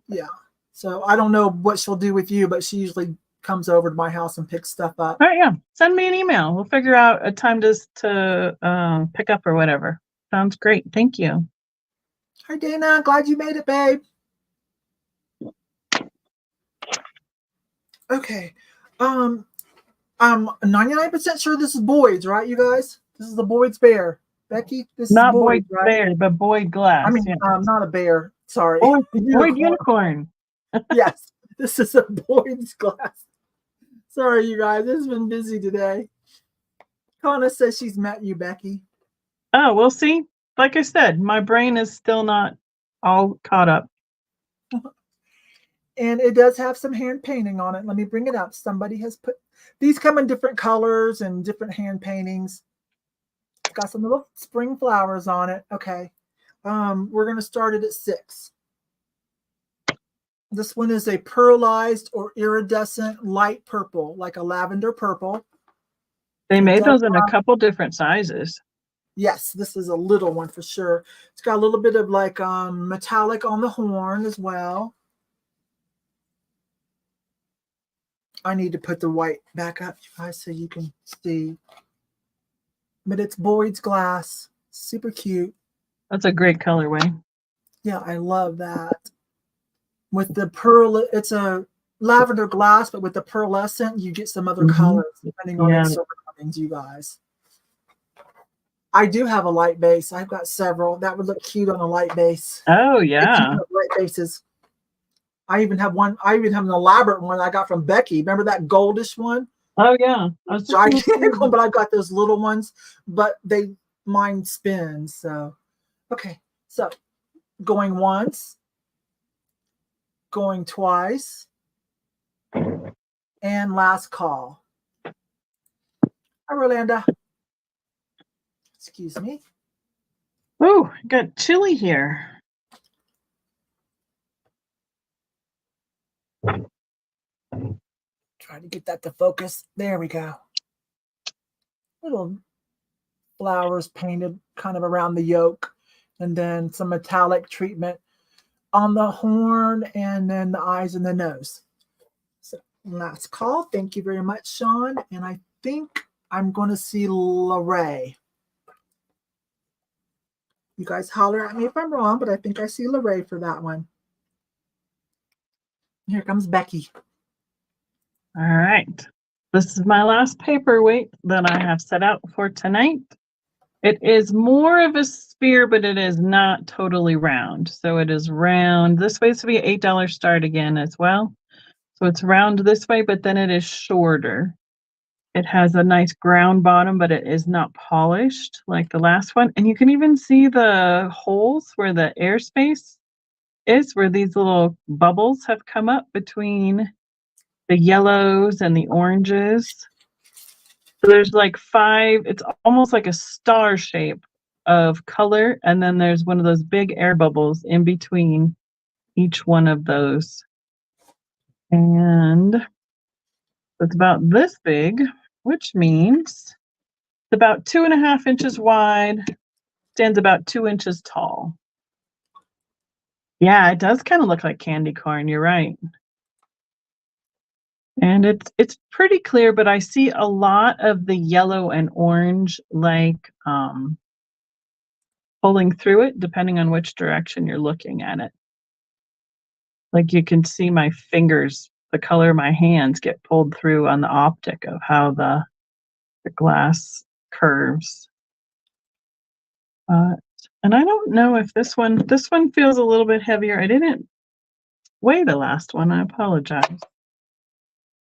Yeah, so I don't know what she'll do with you, but she usually comes over to my house and picks stuff up. All right, yeah. Send me an email. We'll figure out a time to pick up or whatever. Sounds great. Thank you. Hi, Dana. Glad you made it, babe. Okay. I'm 99% sure this is Boyd's, right, you guys? This is the Boyd's bear. Becky, this not is Boyd's, right? Bear, but Boyd glass. I mean, not a bear. Sorry. Boyd unicorn. Yes, this is a Boyd's glass. Sorry, you guys. It's been busy today. Connor says she's met you, Becky. Oh, we'll see. Like I said, my brain is still not all caught up. And it does have some hand painting on it. Let me bring it up. Somebody has put these come in different colors and different hand paintings. It's got some little spring flowers on it. Okay. We're going to start it at 6. This one is a pearlized or iridescent light purple, like a lavender purple. They It made does those in a couple different sizes. Yes, this is a little one for sure. It's got a little bit of like metallic on the horn as well. I need to put the white back up, you guys, so you can see. But it's Boyd's glass. Super cute. That's a great colorway. Yeah, I love that. With the pearl, it's a lavender glass, but with the pearlescent, you get some other colors depending on its surroundings, you guys. I do have a light base. I've got several. That would look cute on a light base. Oh, yeah. Light bases. I even have one. I even have an elaborate one I got from Becky. Remember that goldish one? Oh, yeah. I was gigantic one, but I've got those little ones, but mine spins. So, okay. So, going once, going twice, and last call. Hi, Rolanda. Excuse me. Oh, got chilly here. Trying to get that to focus. There we go. Little flowers painted kind of around the yoke, and then some metallic treatment on the horn, and then the eyes and the nose. So last call. Thank you very much, Sean. And I think I'm going to see Lorraine. You guys holler at me if I'm wrong, but I think I see Lorraine for that one. Here comes Becky. All right. This is my last paperweight that I have set out for tonight. It is more of a sphere, but it is not totally round. So it is round. This way, it's to be an $8 start again as well. So it's round this way, but then it is shorter. It has a nice ground bottom, but it is not polished like the last one. And you can even see the holes where the airspace is, where these little bubbles have come up between the yellows and the oranges. So there's like 5, it's almost like a star shape of color. And then there's one of those big air bubbles in between each one of those. And it's about this big, which means it's about 2.5 inches wide, stands about 2 inches tall. Yeah, it does kind of look like candy corn. You're right. And it's pretty clear, but I see a lot of the yellow and orange like pulling through it, depending on which direction you're looking at it. Like you can see my fingers, the color of my hands get pulled through on the optic of how the glass curves. And I don't know if this one feels a little bit heavier. I didn't weigh the last one. I apologize.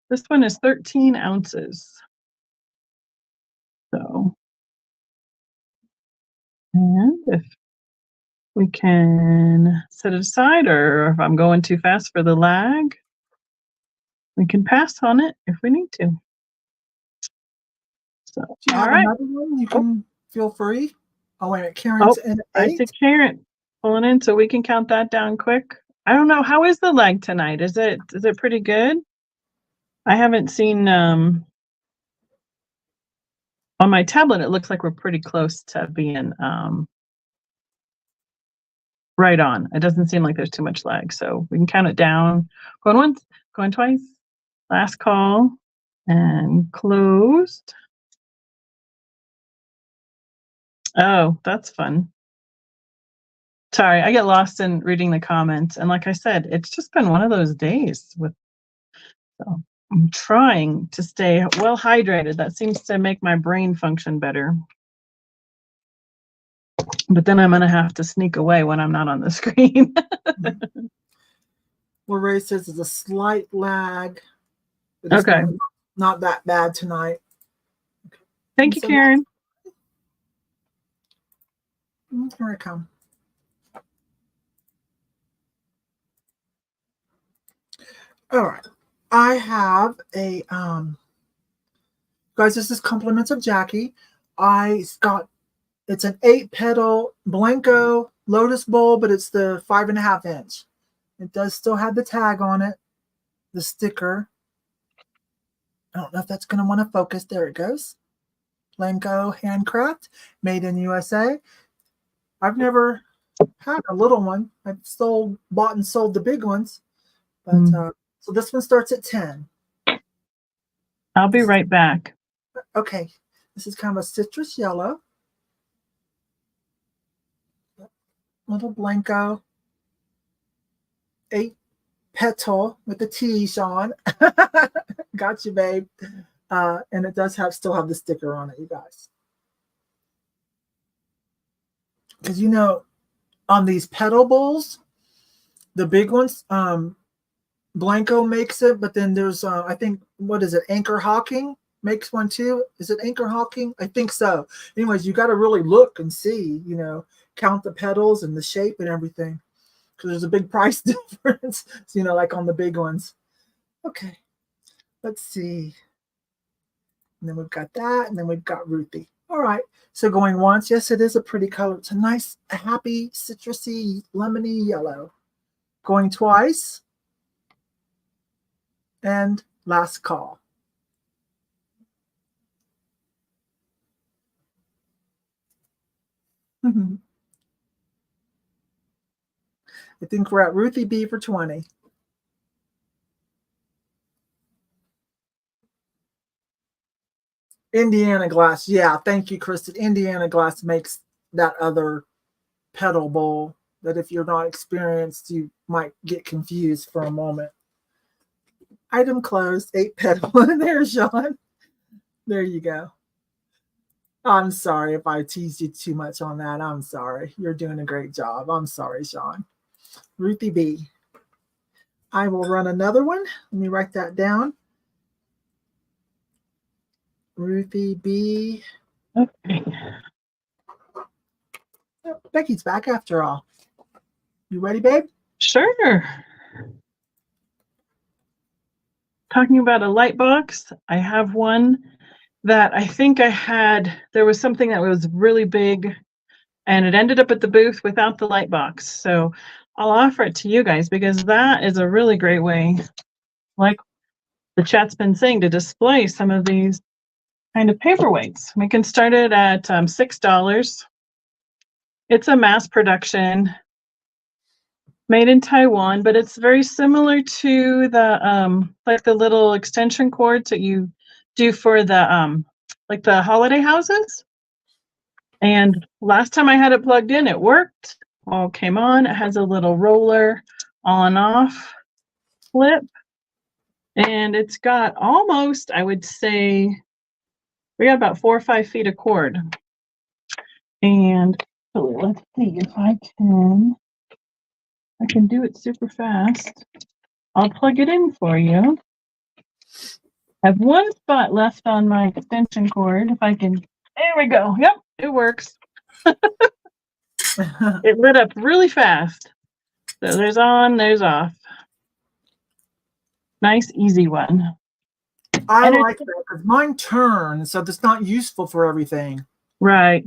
This one is 13 ounces. So, and if we can set it aside, or if I'm going too fast for the lag, we can pass on it if we need to. So, do you have another one? You can feel free. Oh, wait a minute. Karen's in 8. I see Karen pulling in, so we can count that down quick. I don't know. How is the lag tonight? Is it pretty good? I haven't seen on my tablet. It looks like we're pretty close to being right on. It doesn't seem like there's too much lag, so we can count it down. Going once, going twice. Last call and closed. Oh, that's fun. Sorry, I get lost in reading the comments, and like I said, it's just been one of those days with. So I'm trying to stay well hydrated. That seems to make my brain function better. But then I'm going to have to sneak away when I'm not on the screen. Well, Ray says there's a slight lag. Okay. Not that bad tonight. Okay. Thank you, Karen. Here I come. All right. I have a guys, this is compliments of Jackie. It's an 8-petal Blanco Lotus Bowl, but it's the 5.5 inch. It does still have the tag on it, the sticker. I don't know if that's going to want to focus. There it goes. Blanco handcraft, made in USA. I've never had a little one. I've bought and sold the big ones. But so this one starts at 10. I'll be right back. Okay. This is kind of a citrus yellow. Little Blanco. 8 petal with the T, Sean. Got you, babe. And it does still have the sticker on it, you guys. Because you know, on these pedal bowls, the big ones, Blanco makes it, but then there's I think, what is it, Anchor Hawking makes one too. Is it Anchor Hawking? I think so. Anyways, you got to really look and see, you know, count the pedals and the shape and everything, because there's a big price difference, you know, like on the big ones. Okay, let's see. And then we've got that, and then we've got Ruthie. All right, so going once. Yes, it is a pretty color. It's a nice, happy, citrusy, lemony yellow. Going twice. And last call. I think we're at Ruthie B for 20. Indiana Glass. Yeah, thank you, Kristen. Indiana Glass makes that other pedal bowl that if you're not experienced, you might get confused for a moment. Item closed. 8 petal in there, Sean. There you go. I'm sorry if I teased you too much on that. I'm sorry. You're doing a great job. I'm sorry, Sean. Ruthie B. I will run another one. Let me write that down. Ruthie B. Okay. Oh, Becky's back after all. You ready, babe? Sure. Talking about a light box, I have one that I think I had. There was something that was really big, and it ended up at the booth without the light box. So I'll offer it to you guys because that is a really great way, like the chat's been saying, to display some of these kind of paperweights. We can start it at $6. It's a mass production, made in Taiwan, but it's very similar to the like the little extension cords that you do for the like the holiday houses. And last time I had it plugged in, it worked. All came on. It has a little roller on off flip. And it's got almost, I would say, we got about 4 or 5 feet of cord. And so let's see if I can do it super fast. I'll plug it in for you. I have one spot left on my extension cord. If I can, there we go. Yep, it works. It lit up really fast. So there's on, there's off. Nice, easy one. I like that because mine turns, so it's not useful for everything. Right.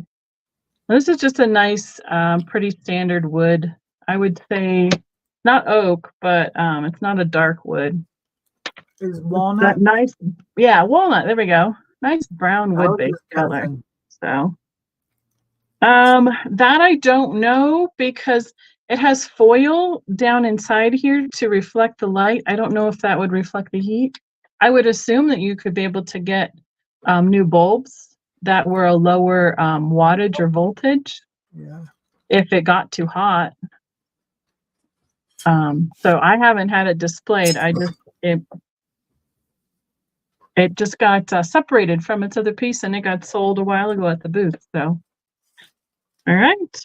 This is just a nice, pretty standard wood. I would say not oak, but it's not a dark wood. Is walnut? Nice, yeah, walnut. There we go. Nice brown wood-based color. So, that I don't know because it has foil down inside here to reflect the light. I don't know if that would reflect the heat. I would assume that you could be able to get new bulbs that were a lower wattage or voltage. Yeah. If it got too hot. So I haven't had it displayed. It just got separated from its other piece, and it got sold a while ago at the booth. So, all right,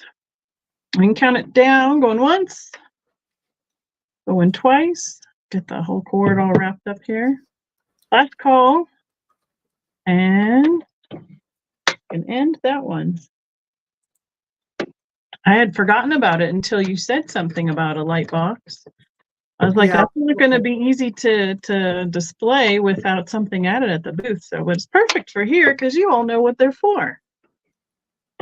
we can count it down. Going once, going twice. Get the whole cord all wrapped up here. Last call, and can end that one. I had forgotten about it until you said something about a light box. I was like, that's not going to be easy to display without something added at the booth. So it's perfect for here because you all know what they're for.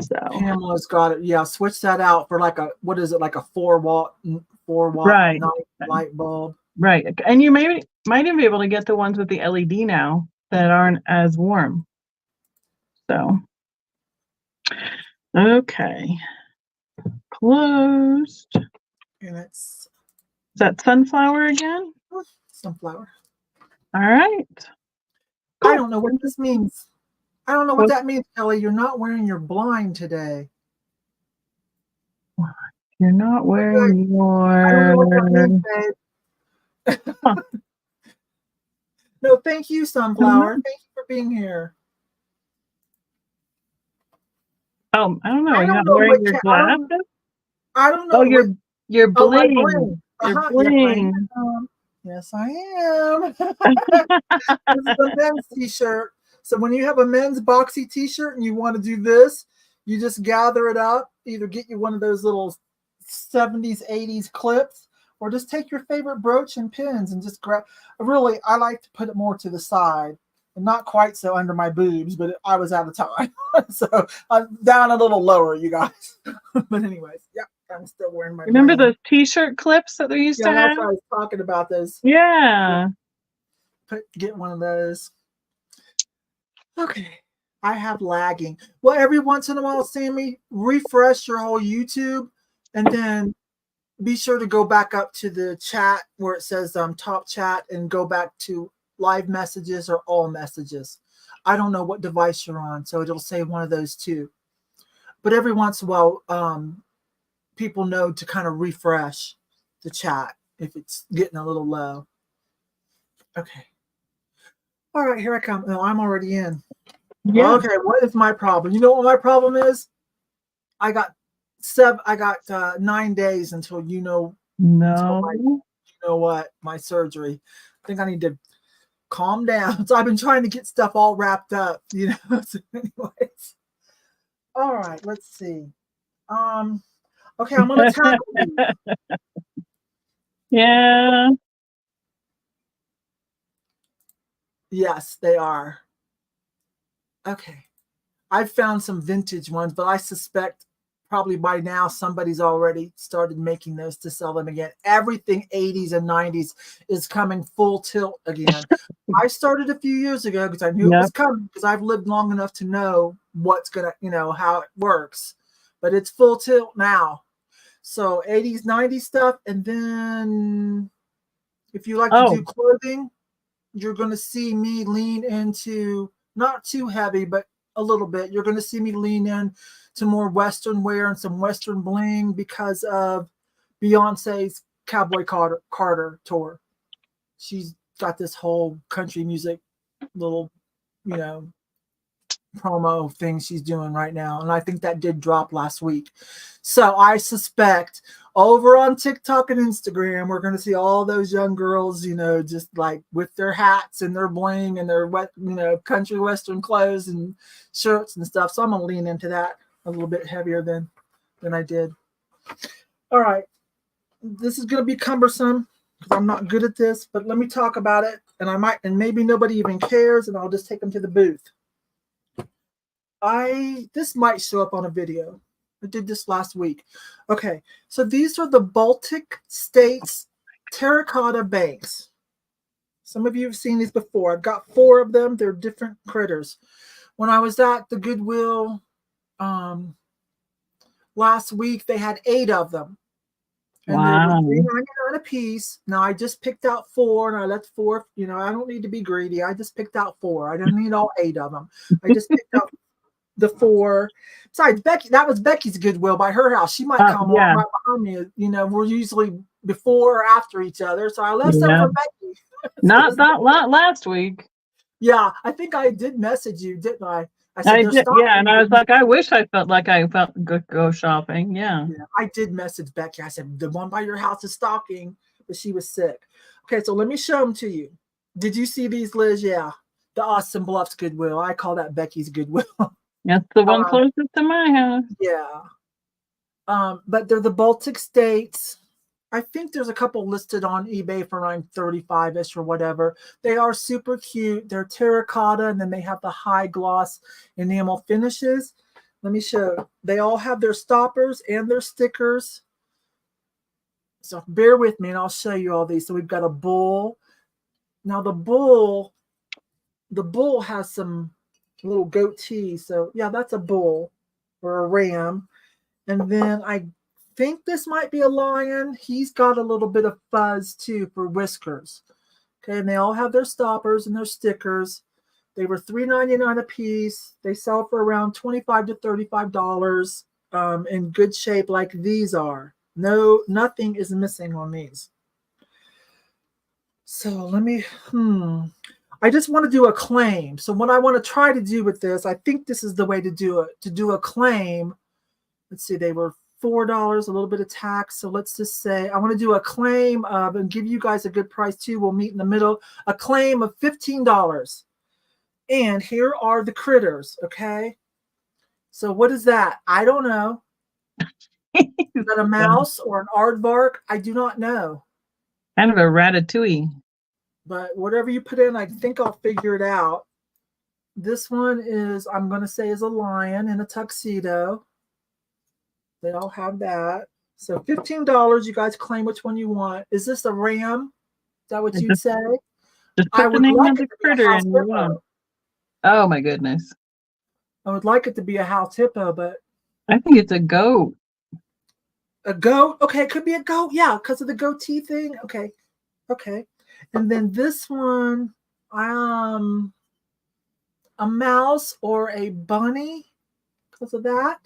So Pamela's got it. Yeah, switch that out for like a, what is it, like a 4 watt right, light bulb. right. And you might even be able to get the ones with the LED now that aren't as warm. So okay. Closed. And it's Is that sunflower again? sunflower. All right. Cool. I don't know what this means. I don't know what Well, that means, Kelly. You're not wearing your blind today. You're not wearing your... I don't know what that means, babe. Huh. No, thank you, sunflower. Thank you for being here. Oh, I don't know. I You're don't not know wearing what your glasses? I don't know. Oh, your oh, my bling. bling. Your Yes, bling. Yes, I am. This is a men's t-shirt. So when you have a men's boxy t-shirt and you want to do this, you just gather it up. Either get you one of those little 70s, 80s clips, or just take your favorite brooch and pins and just grab. Really, I like to put it more to the side. And not quite so under my boobs, but I was out of time. So I'm down a little lower, you guys. But anyways, yeah, I'm still wearing my Remember bling. those t-shirt clips that they used to Yeah, have? that's what I was talking about, those. Yeah. Get one of those. Okay. I have lagging. Well, every once in a while, Sammy, refresh your whole YouTube and then be sure to go back up to the chat where it says top chat and go back to live messages or all messages. I don't know what device you're on, so it'll say one of those two. But every once in a while, people know to kind of refresh the chat if it's getting a little low. Okay. All right, here I come. No, I'm already in. Yeah. Okay, what is my problem? You know what my problem is? I got 9 days until No. My surgery. I think I need to calm down. So I've been trying to get stuff all wrapped up, So anyways. All right, let's see. Okay, I'm gonna tackle these. Yeah. Yes, they are. Okay. I've found some vintage ones, but I suspect probably by now somebody's already started making those to sell them again. Everything 80s and 90s is coming full tilt again. I started a few years ago because I knew it was coming because I've lived long enough to know what's gonna, how it works. But it's full tilt now. So 80s, 90s stuff, and then if you like to do clothing, you're going to see me lean into not too heavy, but a little bit. You're going to see me lean in to more Western wear and some Western bling because of Beyonce's Cowboy Carter tour. She's got this whole country music little, promo thing she's doing right now. And I think that did drop last week. So I suspect over on TikTok and Instagram, we're going to see all those young girls, just like with their hats and their bling and their, country Western clothes and shirts and stuff. So I'm going to lean into that a little bit heavier than I did. All right. This is going to be cumbersome because I'm not good at this, but let me talk about it. And maybe nobody even cares, and I'll just take them to the booth. This might show up on a video. I did this last week. Okay, so these are the Baltic States terracotta banks. Some of you have seen these before. I've got 4 of them. They're different critters. When I was at the Goodwill last week, they had 8 of them. And they were $3.99 a piece. Now I just picked out 4, and I let 4. I don't need to be greedy. I just picked out 4. I didn't need all 8 of them. I just picked out the 4. Besides, Becky, that was Becky's Goodwill by her house. She might come right behind me. We're usually before or after each other. So I left some for Becky. Not that last week. Yeah, I think I did message you, didn't I? I said, and I was like, I wish I felt like I felt go shopping. Yeah, I did message Becky. I said, the one by your house is stocking, but she was sick. Okay, so let me show them to you. Did you see these, Liz? Yeah, the Austin Bluffs Goodwill. I call that Becky's Goodwill. That's the one closest to my house. Yeah. But they're the Baltic States. I think there's a couple listed on eBay for around 35-ish or whatever. They are super cute. They're terracotta, and then they have the high gloss enamel finishes. Let me show. They all have their stoppers and their stickers. So bear with me and I'll show you all these. So we've got a bull. Now the bull has some little goatee. So yeah, that's a bull or a ram. And then I think this might be a lion. He's got a little bit of fuzz too for whiskers. Okay, and they all have their stoppers and their stickers. They were $3.99 a piece. They sell for around $25 to $35 in good shape like these are. No, nothing is missing on these. So let me, I just want to do a claim. So what I want to try to do with this, I think this is the way to do it. To do a claim, let's see, they were $4, a little bit of tax. So let's just say I want to do a claim of, and give you guys a good price too. We'll meet in the middle. A claim of $15. And here are the critters, okay? So what is that? I don't know. Is that a mouse or an aardvark? I do not know. Kind of a ratatouille. But whatever you put in, I think I'll figure it out. This one is, I'm going to say, is a lion in a tuxedo. They all have that. So $15, you guys claim which one you want. Is this a ram? Is that what you'd say? Just put the name of the critter in your one. Oh my goodness. I would like it to be a house hippo, but I think it's a goat. A goat? Okay, it could be a goat. Yeah, because of the goatee thing. Okay. Okay. And then this one, a mouse or a bunny because of that.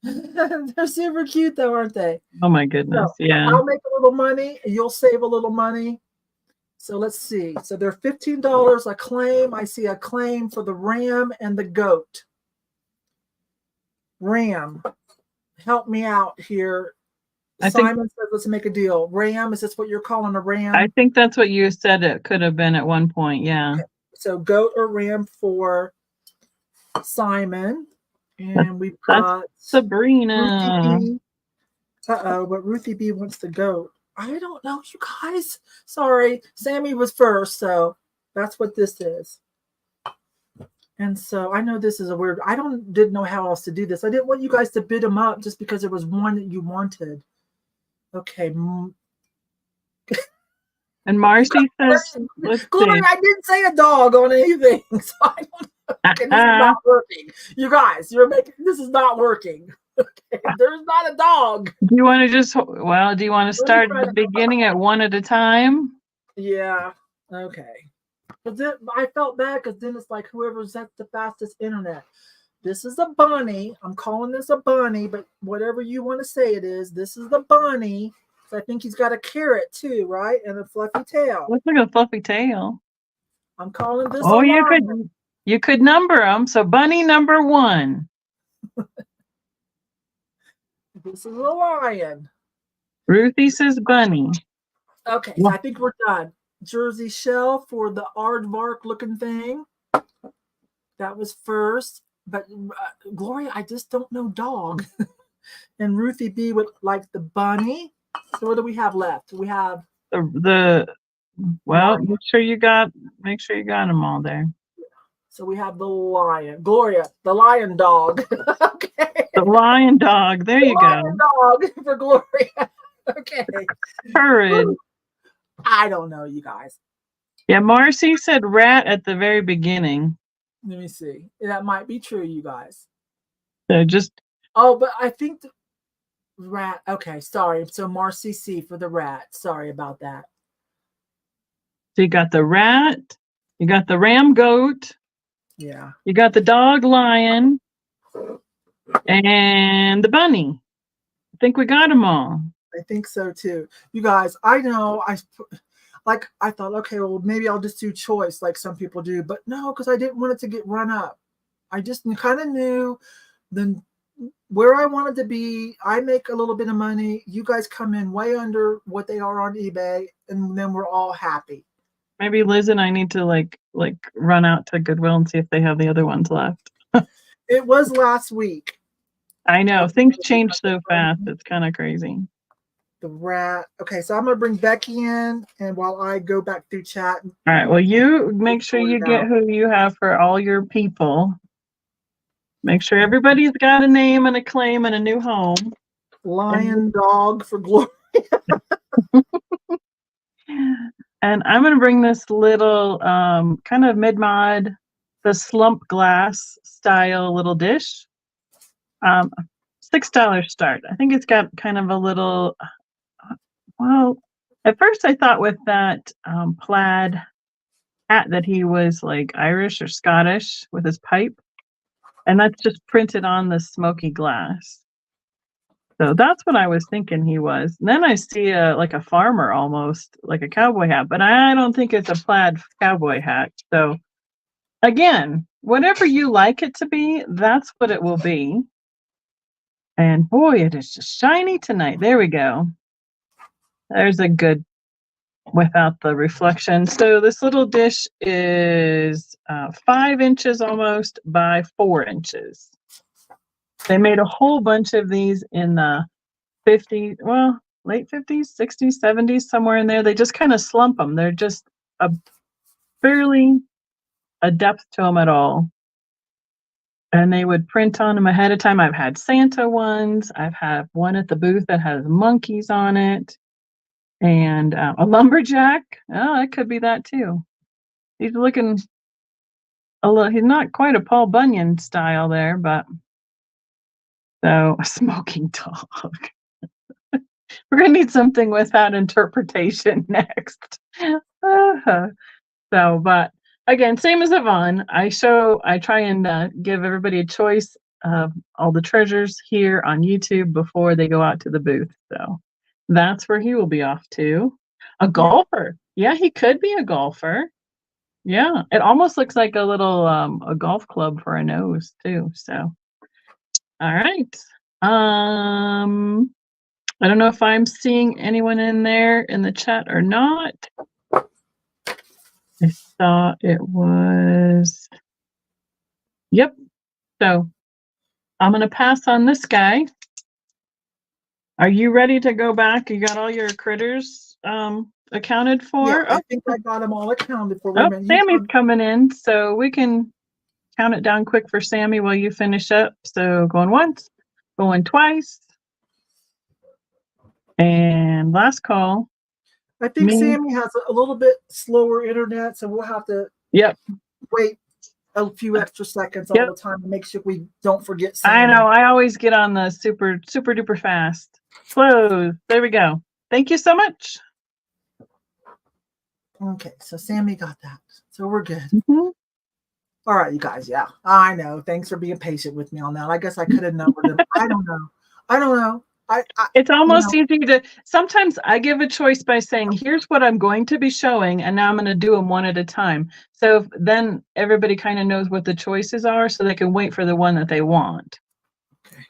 They're super cute though, aren't they? Oh my goodness. So, yeah. I'll make a little money and you'll save a little money. So let's see. So they're $15 a claim. I see a claim for the ram and the goat. Ram. Help me out here. Simon says let's make a deal. Ram, is this what you're calling a ram? I think that's what you said it could have been at one point. Yeah. Okay. So goat or ram for Simon. And we've got Sabrina. But Ruthie B wants the goat. I don't know, you guys. Sorry. Sammy was first, so that's what this is. And so I know this is a weird, didn't know how else to do this. I didn't want you guys to bid them up just because there was one that you wanted. Okay. And Marcy says, Gloria, I didn't say a dog on anything. So I don't know. Okay, this is not working. You guys, this is not working. Okay, there's not a dog. Do you want to start at the beginning at one at a time? Yeah. Okay. But then I felt bad because then it's like whoever's at the fastest internet. This is a bunny. I'm calling this a bunny, but whatever you want to say it is, this is the bunny. So I think he's got a carrot too, right? And a fluffy tail. Looks like a fluffy tail. I'm calling this. Oh, you could number them. So bunny number 1. This is a lion. Ruthie says bunny. Okay, so I think we're done. Jersey shell for the aardvark looking thing. That was first. But Gloria, I just don't know dog. And Ruthie B would like the bunny. So what do we have left? We have make sure you got them all there. So we have the lion. Gloria, the lion dog. Okay. The lion dog. There you go. Lion dog for Gloria. Okay. Courage. I don't know, you guys. Yeah, Marcy said rat at the very beginning. Let me see. That might be true, you guys. So but I think the rat. Okay, sorry. So Marcy C for the rat. Sorry about that. So you got the rat, you got the ram goat. Yeah. You got the dog lion and the bunny. I think we got them all. I think so too. You guys, I know I thought, okay, well, maybe I'll just do choice like some people do, but no, because I didn't want it to get run up. I just kind of knew where I wanted to be. I make a little bit of money. You guys come in way under what they are on eBay, and then we're all happy. Maybe Liz and I need to like run out to Goodwill and see if they have the other ones left. It was last week. I know. Things change so fast. It's kind of crazy. The rat. Okay, so I'm going to bring Becky in, and while I go back through chat. All right. Well, you make sure you get who you have for all your people. Make sure everybody's got a name and a claim and a new home. Lion dog for glory. And I'm going to bring this little kind of mid-mod, the slump glass style little dish. $6 start. I think it's got kind of a little, well, at first I thought with that plaid hat that he was like Irish or Scottish with his pipe. And that's just printed on the smoky glass. So that's what I was thinking he was. And then I see like a farmer almost, like a cowboy hat, but I don't think it's a plaid cowboy hat. So again, whatever you like it to be, that's what it will be. And boy, it is just shiny tonight. There we go. There's a good without the reflection. So this little dish is 5 inches almost by 4 inches. They made a whole bunch of these in the 50s, well, late 50s, 60s, 70s, somewhere in there. They just kind of slump them. They're just barely a depth to them at all. And they would print on them ahead of time. I've had Santa ones. I've had one at the booth that has monkeys on it. And a lumberjack. Oh, it could be that too. He's looking a little, he's not quite a Paul Bunyan style there, but so a smoking dog. We're gonna need something with that interpretation next. So, but again, same as Yvon, I try and give everybody a choice of all the treasures here on YouTube before they go out to the booth. So that's where he will be off to. A golfer. Yeah, he could be a golfer. Yeah, it almost looks like a little a golf club for a nose too. So, all right. I don't know if I'm seeing anyone in there in the chat or not. I thought it was. Yep. So I'm going to pass on this guy. Are you ready to go back? You got all your critters accounted for? Yeah, I think I got them all accounted for. Oh, Sammy's coming in, so we can count it down quick for Sammy while you finish up. So going once, going twice, and last call. I think Sammy has a little bit slower internet, so we'll have to wait a few extra seconds all the time to make sure we don't forget Sammy. I know. I always get on the super duper fast. Close. There we go. Thank you so much. Okay, so Sammy got that. So we're good. All right, you guys. Yeah, I know. Thanks for being patient with me on that. I guess I could have numbered them. I don't know. It's almost easy to, sometimes I give a choice by saying, here's what I'm going to be showing, and now I'm going to do them one at a time. So then everybody kind of knows what the choices are, so they can wait for the one that they want. Okay.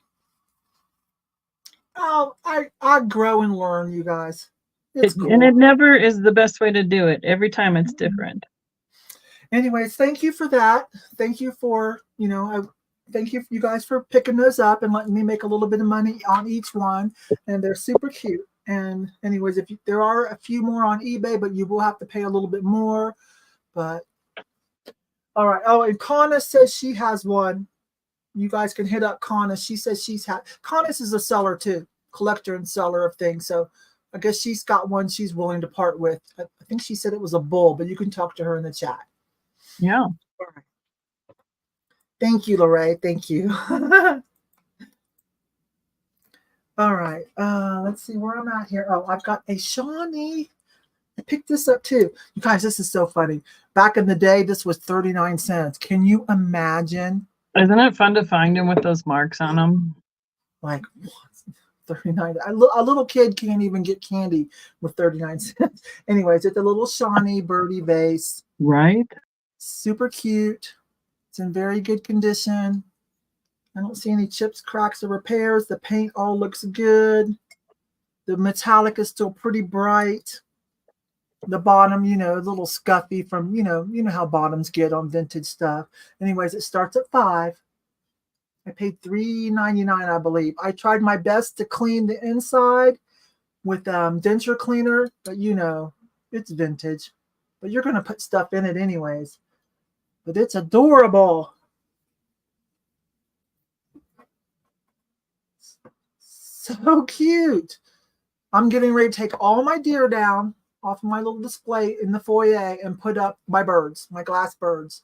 Oh, I grow and learn, you guys. It's cool. And it never is the best way to do it. Every time it's different. Anyways, thank you for that. Thank you for, thank you guys for picking those up and letting me make a little bit of money on each one. And they're super cute. And anyways, there are a few more on eBay, but you will have to pay a little bit more. But all right. Oh, and Conna says she has one. You guys can hit up Conna. She says Conna's is a seller too, collector and seller of things. So I guess she's got one she's willing to part with. I think she said it was a bull, but you can talk to her in the chat. Yeah. All right. Thank you, Lorraine. Thank you. All right. Let's see where I'm at here. Oh, I've got a Shawnee. I picked this up too. You guys, this is so funny. Back in the day, this was 39 cents. Can you imagine? Isn't it fun to find them with those marks on them? Like, what? 39. A little kid can't even get candy with 39 cents. Anyways, it's a little Shawnee birdie vase. Right. Super cute. It's in very good condition. I don't see any chips, cracks, or repairs. The paint all looks good. The metallic is still pretty bright. The bottom, a little scuffy from, you know how bottoms get on vintage stuff. Anyways, it starts at $5. I paid $3.99, I believe. I tried my best to clean the inside with denture cleaner, but it's vintage. But you're going to put stuff in it anyways. But it's adorable. So cute. I'm getting ready to take all my deer down off of my little display in the foyer and put up my birds, my glass birds,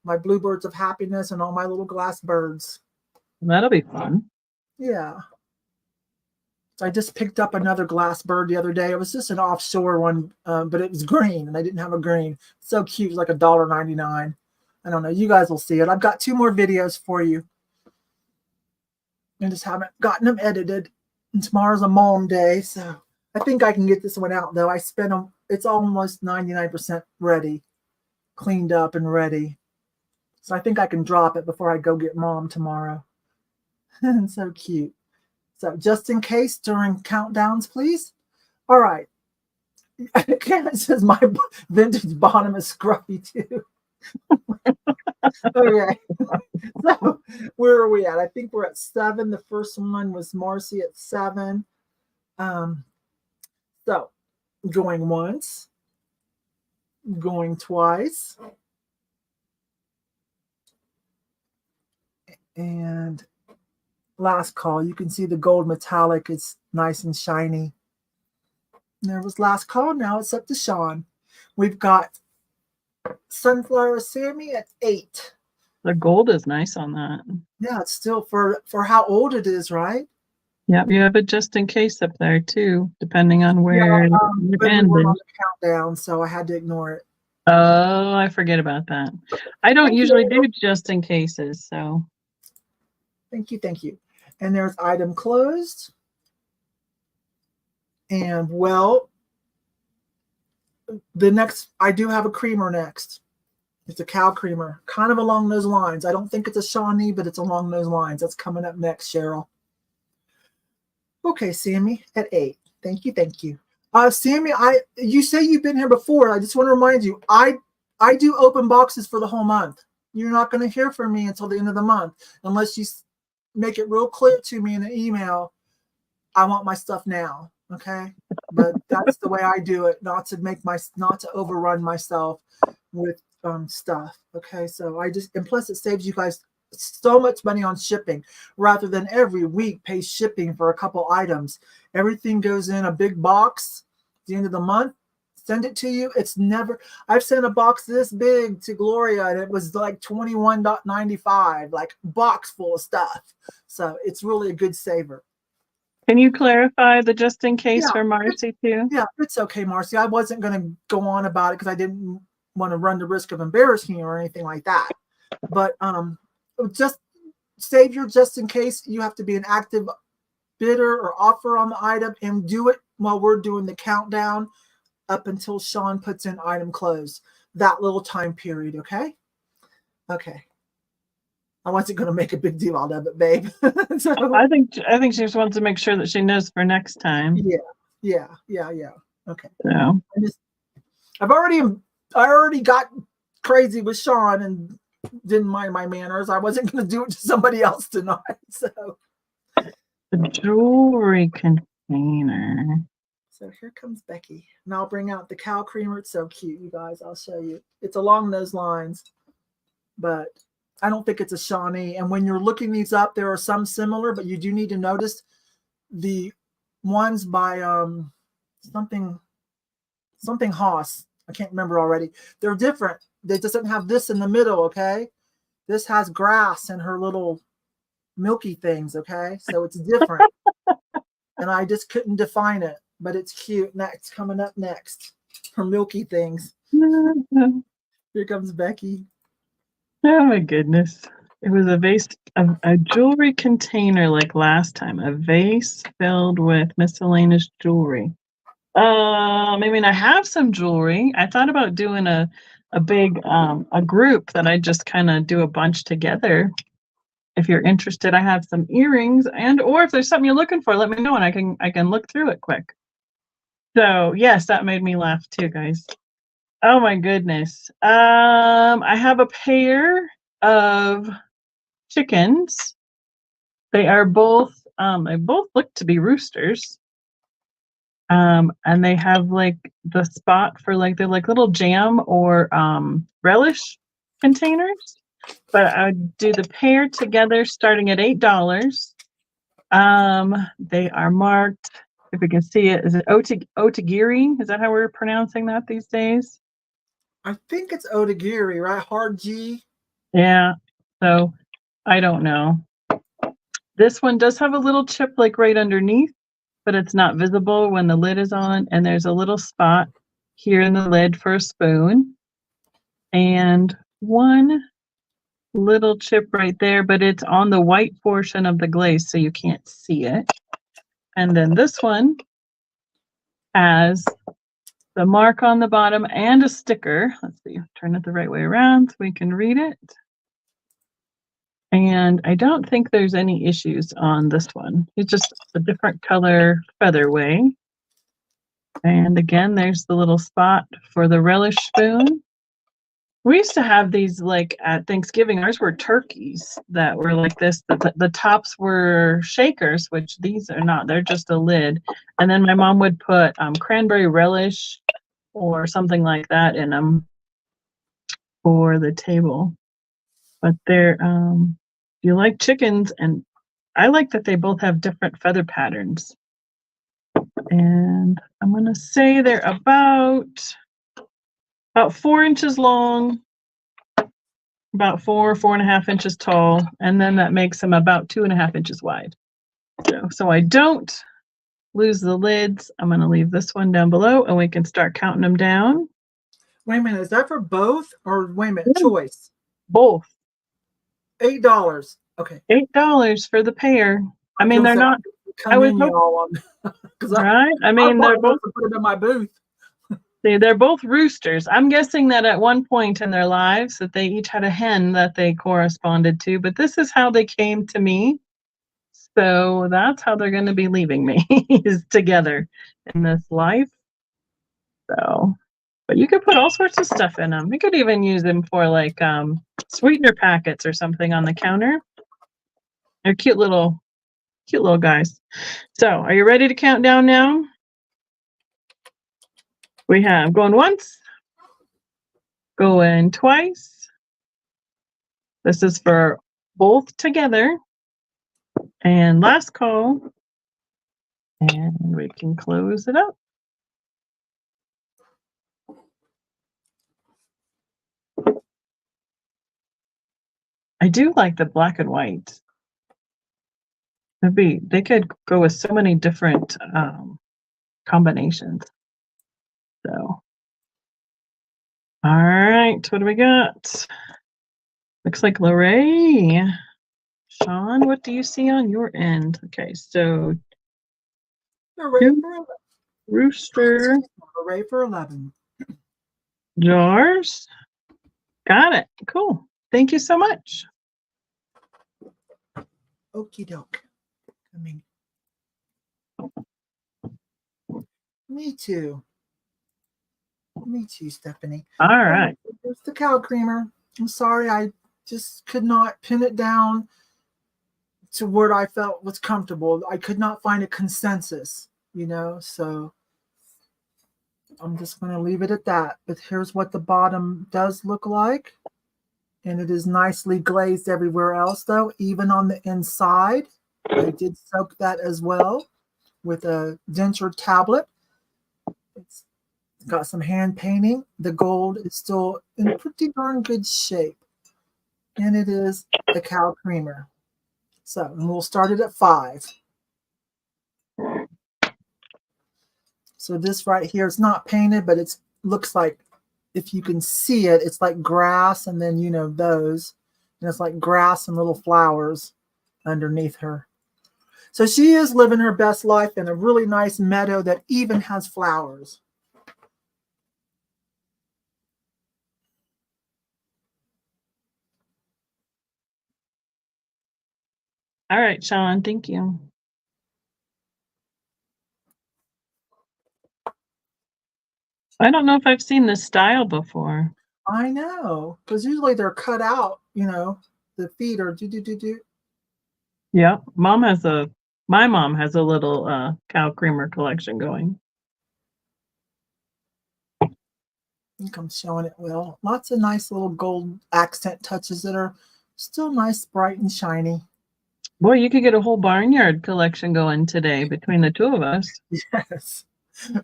my bluebirds of happiness and all my little glass birds. That'll be fun. Yeah. So I just picked up another glass bird the other day. It was just an offshore one, but it was green and I didn't have a green. So cute. It was like $1.99. I don't know. You guys will see it. I've got 2 more videos for you. I just haven't gotten them edited. And tomorrow's a mom day, so I think I can get this one out, though. I spent them. It's almost 99% ready, cleaned up and ready. So I think I can drop it before I go get mom tomorrow. So cute. So just in case during countdowns, please. All right. Karen says my vintage bottom is scruffy too. Okay. So where are we at? I think we're at 7. The first one was Marcy at 7. So going once, going twice, and last call. You can see the gold metallic is nice and shiny. And there was last call. Now it's up to Sean. We've got Sunflower Sammy at 8. The gold is nice on that. Yeah, it's still for how old it is, right? Yep, you have it just in case up there too, depending on where but you we ended. were on the countdown, so I had to ignore it. Oh, I forget about that. I don't usually do just in cases, so. Thank you, thank you. And there's item closed. And well, the next, I do have a creamer next. It's a cow creamer, kind of along those lines. I don't think it's a Shawnee, but it's along those lines. That's coming up next, Cheryl. Okay, Sammy, at 8. Thank you, thank you. Sammy, you say you've been here before. I just want to remind you, I do open boxes for the whole month. You're not going to hear from me until the end of the month, unless you make it real clear to me in an email, I want my stuff now. Okay, but that's the way I do it, not to overrun myself with stuff. Okay, so and plus it saves you guys so much money on shipping, rather than every week pay shipping for a couple items. Everything goes in a big box at the end of the month, send it to you. It's never, I've sent a box this big to Gloria and it was like $21.95, like box full of stuff. So it's really a good saver. Can you clarify the just in case for Marcy too? Yeah, it's okay, Marcy. I wasn't going to go on about it because I didn't want to run the risk of embarrassing you or anything like that. But just save your just in case. You have to be an active bidder or offer on the item and do it while we're doing the countdown up until Sean puts in item closed. That little time period, okay? Okay. I wasn't going to make a big deal out of it, babe. So, I think she just wants to make sure that she knows for next time. Yeah. Okay. So I already got crazy with Sean and didn't mind my manners. I wasn't going to do it to somebody else tonight. So the jewelry container. So here comes Becky, and I'll bring out the cow creamer. It's so cute, you guys. I'll show you. It's along those lines, but I don't think it's a Shawnee. And when you're looking these up, there are some similar, but you do need to notice the ones by something Haas. I can't remember already. They're different. They doesn't have this in the middle, okay? This has grass and her little milky things, okay? So it's different. And I just couldn't define it, but it's cute. Next, coming up next, her milky things. Here comes Becky. Oh my goodness. It was a vase, a jewelry container like last time, a vase filled with miscellaneous jewelry. I mean, I have some jewelry. I thought about doing a big, a group that I just kind of do a bunch together. If you're interested, I have some earrings or if there's something you're looking for, let me know and I can look through it quick. So yes, that made me laugh too, guys. Oh my goodness. I have a pair of chickens. They are both, they both look to be roosters. And they have like the spot for like, they're like little jam or relish containers. But I would do the pair together starting at $8. They are marked. If you can see it, is it Otagiri? Is that how we're pronouncing that these days? I think it's Otagiri, right? Hard G. Yeah. So I don't know. This one does have a little chip like right underneath, but it's not visible when the lid is on. And there's a little spot here in the lid for a spoon. And one little chip right there, but it's on the white portion of the glaze, so you can't see it. And then this one has the mark on the bottom and a sticker. Let's see, turn it the right way around so we can read it. And I don't think there's any issues on this one. It's just a different color featherweight. And again, there's the little spot for the relish spoon. We used to have these like at Thanksgiving. Ours were turkeys that were like this. The tops were shakers, which these are not. They're just a lid. And then my mom would put cranberry relish or something like that in them for the table. But they're, you like chickens, and I like that they both have different feather patterns. And I'm going to say they're about 4 inches long, about 4.5 inches tall, and then that makes them about 2.5 inches wide. So I don't lose the lids. I'm going to leave this one down below, and we can start counting them down. Wait a minute, is that for both, or wait a minute, choice? Both. $8. Okay. $8 for the pair. I mean, they're not. I was hoping, right? I mean, they're both. Put it in my booth. See, they're both roosters. I'm guessing that at one point in their lives that they each had a hen that they corresponded to, but this is how they came to me. So that's how they're going to be leaving me is together in this life. So, but you could put all sorts of stuff in them. You could even use them for like sweetener packets or something on the counter. They're cute little guys. So are you ready to count down now? We have going once, going twice. This is for both together. And last call. And we can close it up. I do like the black and white. They could go with so many different combinations. So, all right, what do we got? Looks like Lorraine. Sean, what do you see on your end? Okay, so rooster. Hooray for 11. Jars. Got it. Cool. Thank you so much. Okie doke. Coming. Me too. Me too, Stephanie. All right. There's the cow creamer. I'm sorry, I just could not pin it down to where I felt was comfortable. I could not find a consensus, so I'm just going to leave it at that. But here's what the bottom does look like. And it is nicely glazed everywhere else, though, even on the inside. I did soak that as well with a denture tablet. It's got some hand painting. The gold is still in pretty darn good shape. And it is the cow creamer. So, and we'll start it at 5. So this right here, it's not painted, but it looks like, if you can see it, it's like grass, and then, those. And it's like grass and little flowers underneath her. So she is living her best life in a really nice meadow that even has flowers. All right, Sean, thank you. I don't know if I've seen this style before. I know, because usually they're cut out, the feet are do. Yeah, my mom has a little cow creamer collection going. I think I'm showing it well. Lots of nice little gold accent touches that are still nice, bright, and shiny. Boy, you could get a whole barnyard collection going today between the two of us. Yes.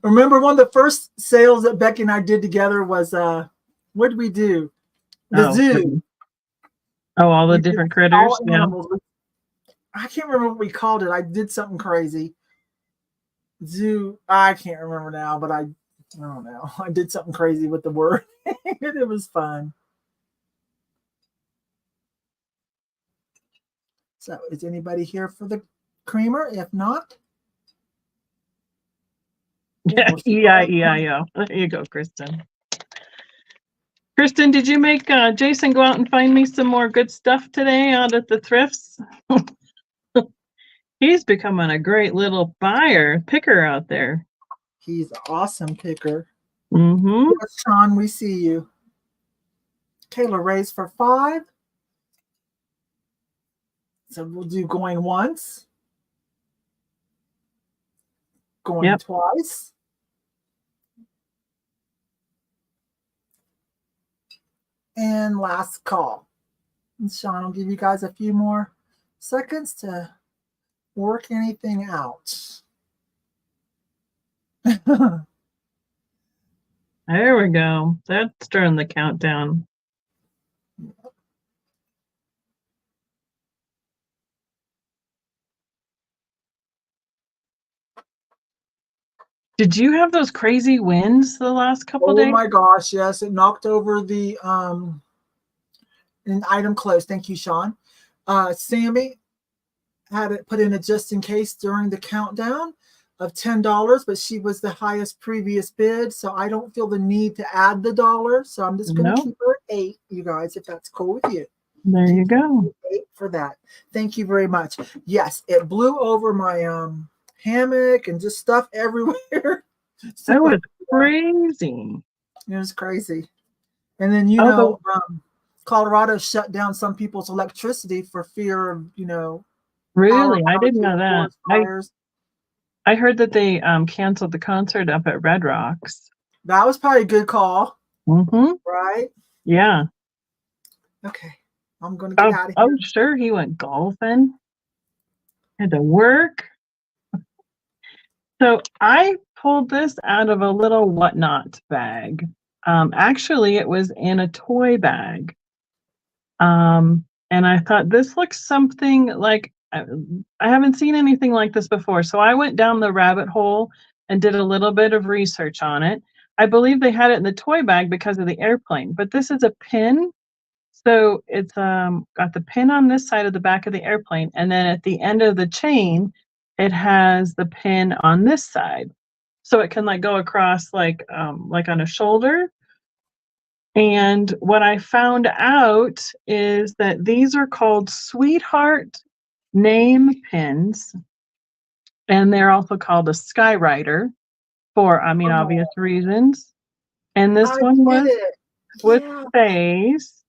Remember one of the first sales that Becky and I did together was what did we do? The zoo. Oh, all the different critters. All animals. Yeah. I can't remember what we called it. I did something crazy. Zoo. I can't remember now, but I don't know. I did something crazy with the word. It was fun. So is anybody here for the creamer? If not, E-I-E-I-O. There you go, Kristen. Kristen, did you make Jason go out and find me some more good stuff today out at the thrifts? He's becoming a great little picker out there. He's an awesome picker. Mm-hmm. Yes, Sean, we see you. Kayla raised for 5. So we'll do going once. Going twice. And last call. And Sean will give you guys a few more seconds to work anything out. There we go. That's starting the countdown. Did you have those crazy winds the last couple days? Oh my gosh, yes. It knocked over the an item closed. Thank you, Sean. Sammy had it put in a just in case during the countdown of $10, but she was the highest previous bid, so I don't feel the need to add the dollar. So I'm just going to keep her at 8, you guys, if that's cool with you. There you go. 8 for that. Thank you very much. Yes, it blew over my hammock and just stuff everywhere. So, that was crazy. It was crazy. And then, you know, Colorado shut down some people's electricity for fear of, you know. Really? I didn't know that. I heard that they canceled the concert up at Red Rocks. That was probably a good call. Mm-hmm. Right? Yeah. Okay. I'm going to get out of here. Oh, sure. He went golfing. Had to work. So I pulled this out of a little whatnot bag. Actually, it was in a toy bag. And I thought this looks something like, I haven't seen anything like this before. So I went down the rabbit hole and did a little bit of research on it. I believe they had it in the toy bag because of the airplane, but this is a pin. So it's got the pin on this side of the back of the airplane. And then at the end of the chain, it has the pin on this side. So it can like go across like on a shoulder. And what I found out is that these are called Sweetheart name pins. And they're also called a Skyrider for, obvious reasons. And this one was with face.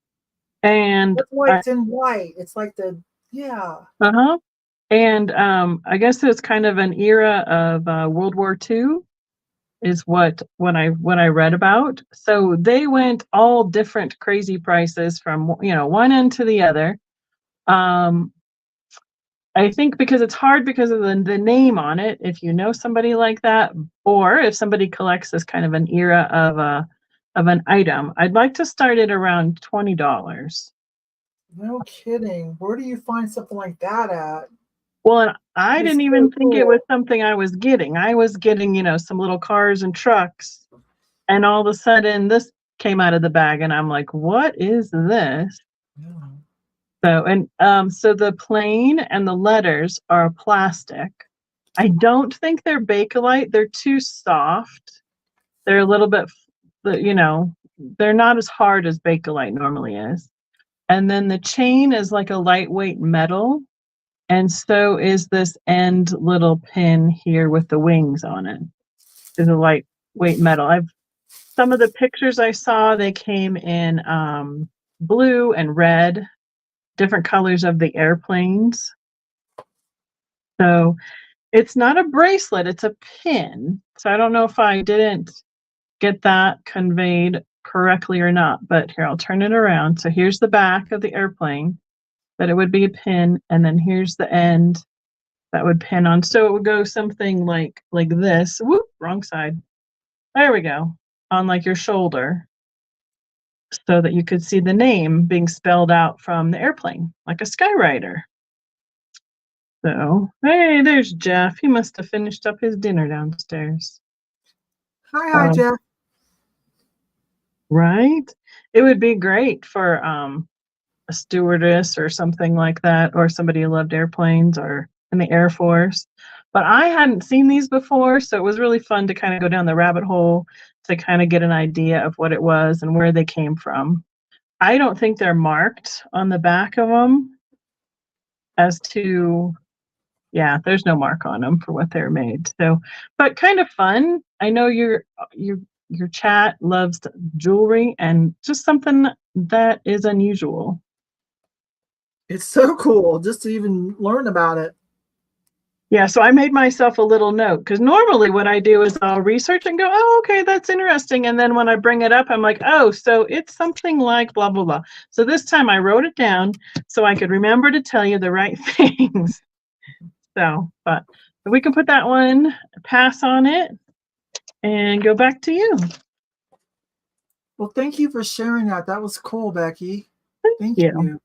And that's why it's in white. It's like And I guess it's kind of an era of World War II is what I read about. So they went all different crazy prices from one end to the other. I think because it's hard because of the name on it, if you know somebody like that, or if somebody collects this kind of an era of an item. I'd like to start it around $20. No kidding. Where do you find something like that at? Well, and I didn't even think it was something I was getting. I was getting, some little cars and trucks. And all of a sudden this came out of the bag and I'm like, what is this? Yeah. So the plane and the letters are plastic. I don't think they're Bakelite. They're too soft. They're a little bit, they're not as hard as Bakelite normally is. And then the chain is like a lightweight metal. And so is this end little pin here with the wings on it. Is a lightweight metal. Some of the pictures I saw, they came in blue and red, different colors of the airplanes. So it's not a bracelet, it's a pin. So I don't know if I didn't get that conveyed correctly or not, but here, I'll turn it around. So here's the back of the airplane. but it would be a pin, and then here's the end that would pin on. So it would go something like this. Whoop, wrong side. There we go. On like your shoulder, so that you could see the name being spelled out from the airplane, like a skywriter. So, hey, there's Jeff. He must have finished up his dinner downstairs. Hi, Jeff. Right? It would be great for a stewardess or something like that, or somebody who loved airplanes or in the Air Force. But I hadn't seen these before, so it was really fun to kind of go down the rabbit hole to kind of get an idea of what it was and where they came from. I don't think they're marked on the back of them as to, yeah, there's no mark on them for what they're made. So, but kind of fun. I know your chat loves jewelry and just something that is unusual. It's so cool just to even learn about it. Yeah, so I made myself a little note, because normally what I do is I'll research and go, oh, okay, that's interesting. And then when I bring it up, I'm like, oh, so it's something like blah, blah, blah. So this time I wrote it down so I could remember to tell you the right things. So, but we can put that one, pass on it, and go back to you. Well, thank you for sharing that. That was cool, Becky. Thank you.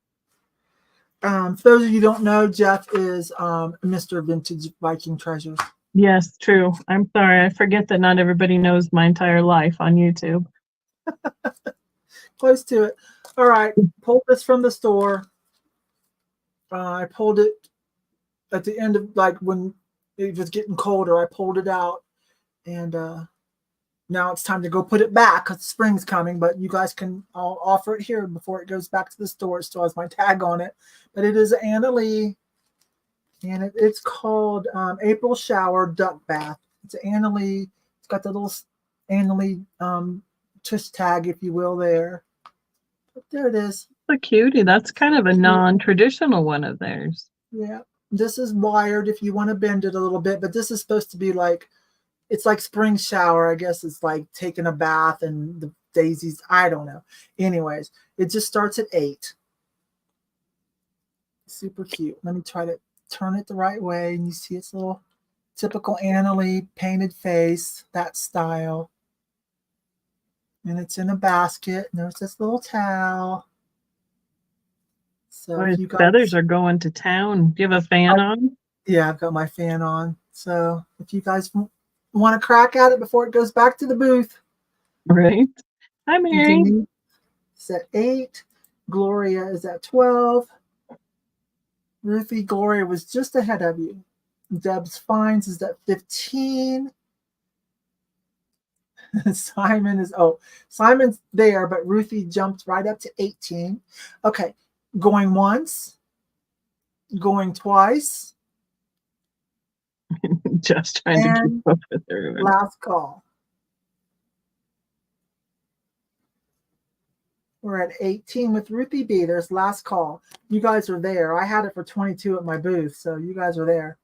For those of you who don't know, Jeff is Mr. Vintage Viking Treasures. Yes, true. I'm sorry. I forget that not everybody knows my entire life on YouTube. Close to it. All right. Pulled this from the store. I pulled it at the end of, like, when it was getting colder. I pulled it out. And now it's time to go put it back because spring's coming. But you guys can, I'll offer it here before it goes back to the store. It still has my tag on it. But it is an Anna Lee. And it's called April Shower Duck Bath. It's an Anna Lee. It's got the little Anna Lee tush tag, if you will, there. But there it is. A cutie. That's kind of a non-traditional one of theirs. Yeah. This is wired if you want to bend it a little bit. But this is supposed to be like, it's like spring shower. I guess it's like taking a bath and the daisies. I don't know. Anyways, it just starts at 8. Super cute. Let me try to turn it the right way, and you see its little typical Anna Lee painted face, that style. And it's in a basket, and there's this little towel. So if you guys, feathers are going to town. Do you have a fan on? Yeah, I've got my fan on. So if you guys want to crack at it before it goes back to the booth. Right. Hi, Mary. It's at 8. Gloria is at 12. Ruthie, Gloria was just ahead of you. Deb's Finds is at 15. Simon's there, but Ruthie jumped right up to 18. Okay, going once, going twice. Just trying to keep up with everyone. Last call. We're at 18 with Ruthie B. There's last call. You guys are there. I had it for 22 at my booth, so you guys are there.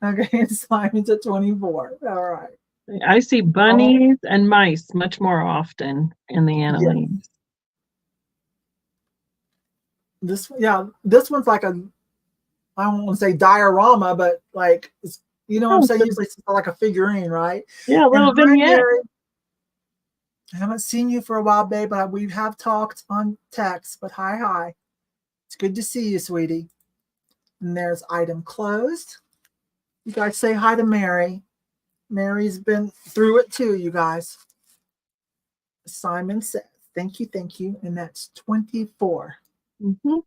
Okay, and Simon's at 24. All right. I see bunnies and mice much more often in the Anna Lees. This one's like a, I don't want to say diorama, but like, it's, you know what I'm saying? Usually it's like a figurine, right? Yeah, a little vignette. I haven't seen you for a while, babe, but we have talked on text, but hi. It's good to see you, sweetie. And there's item closed. You guys say hi to Mary. Mary's been through it too, you guys. Simon says, thank you. And that's 24. Mm-hmm.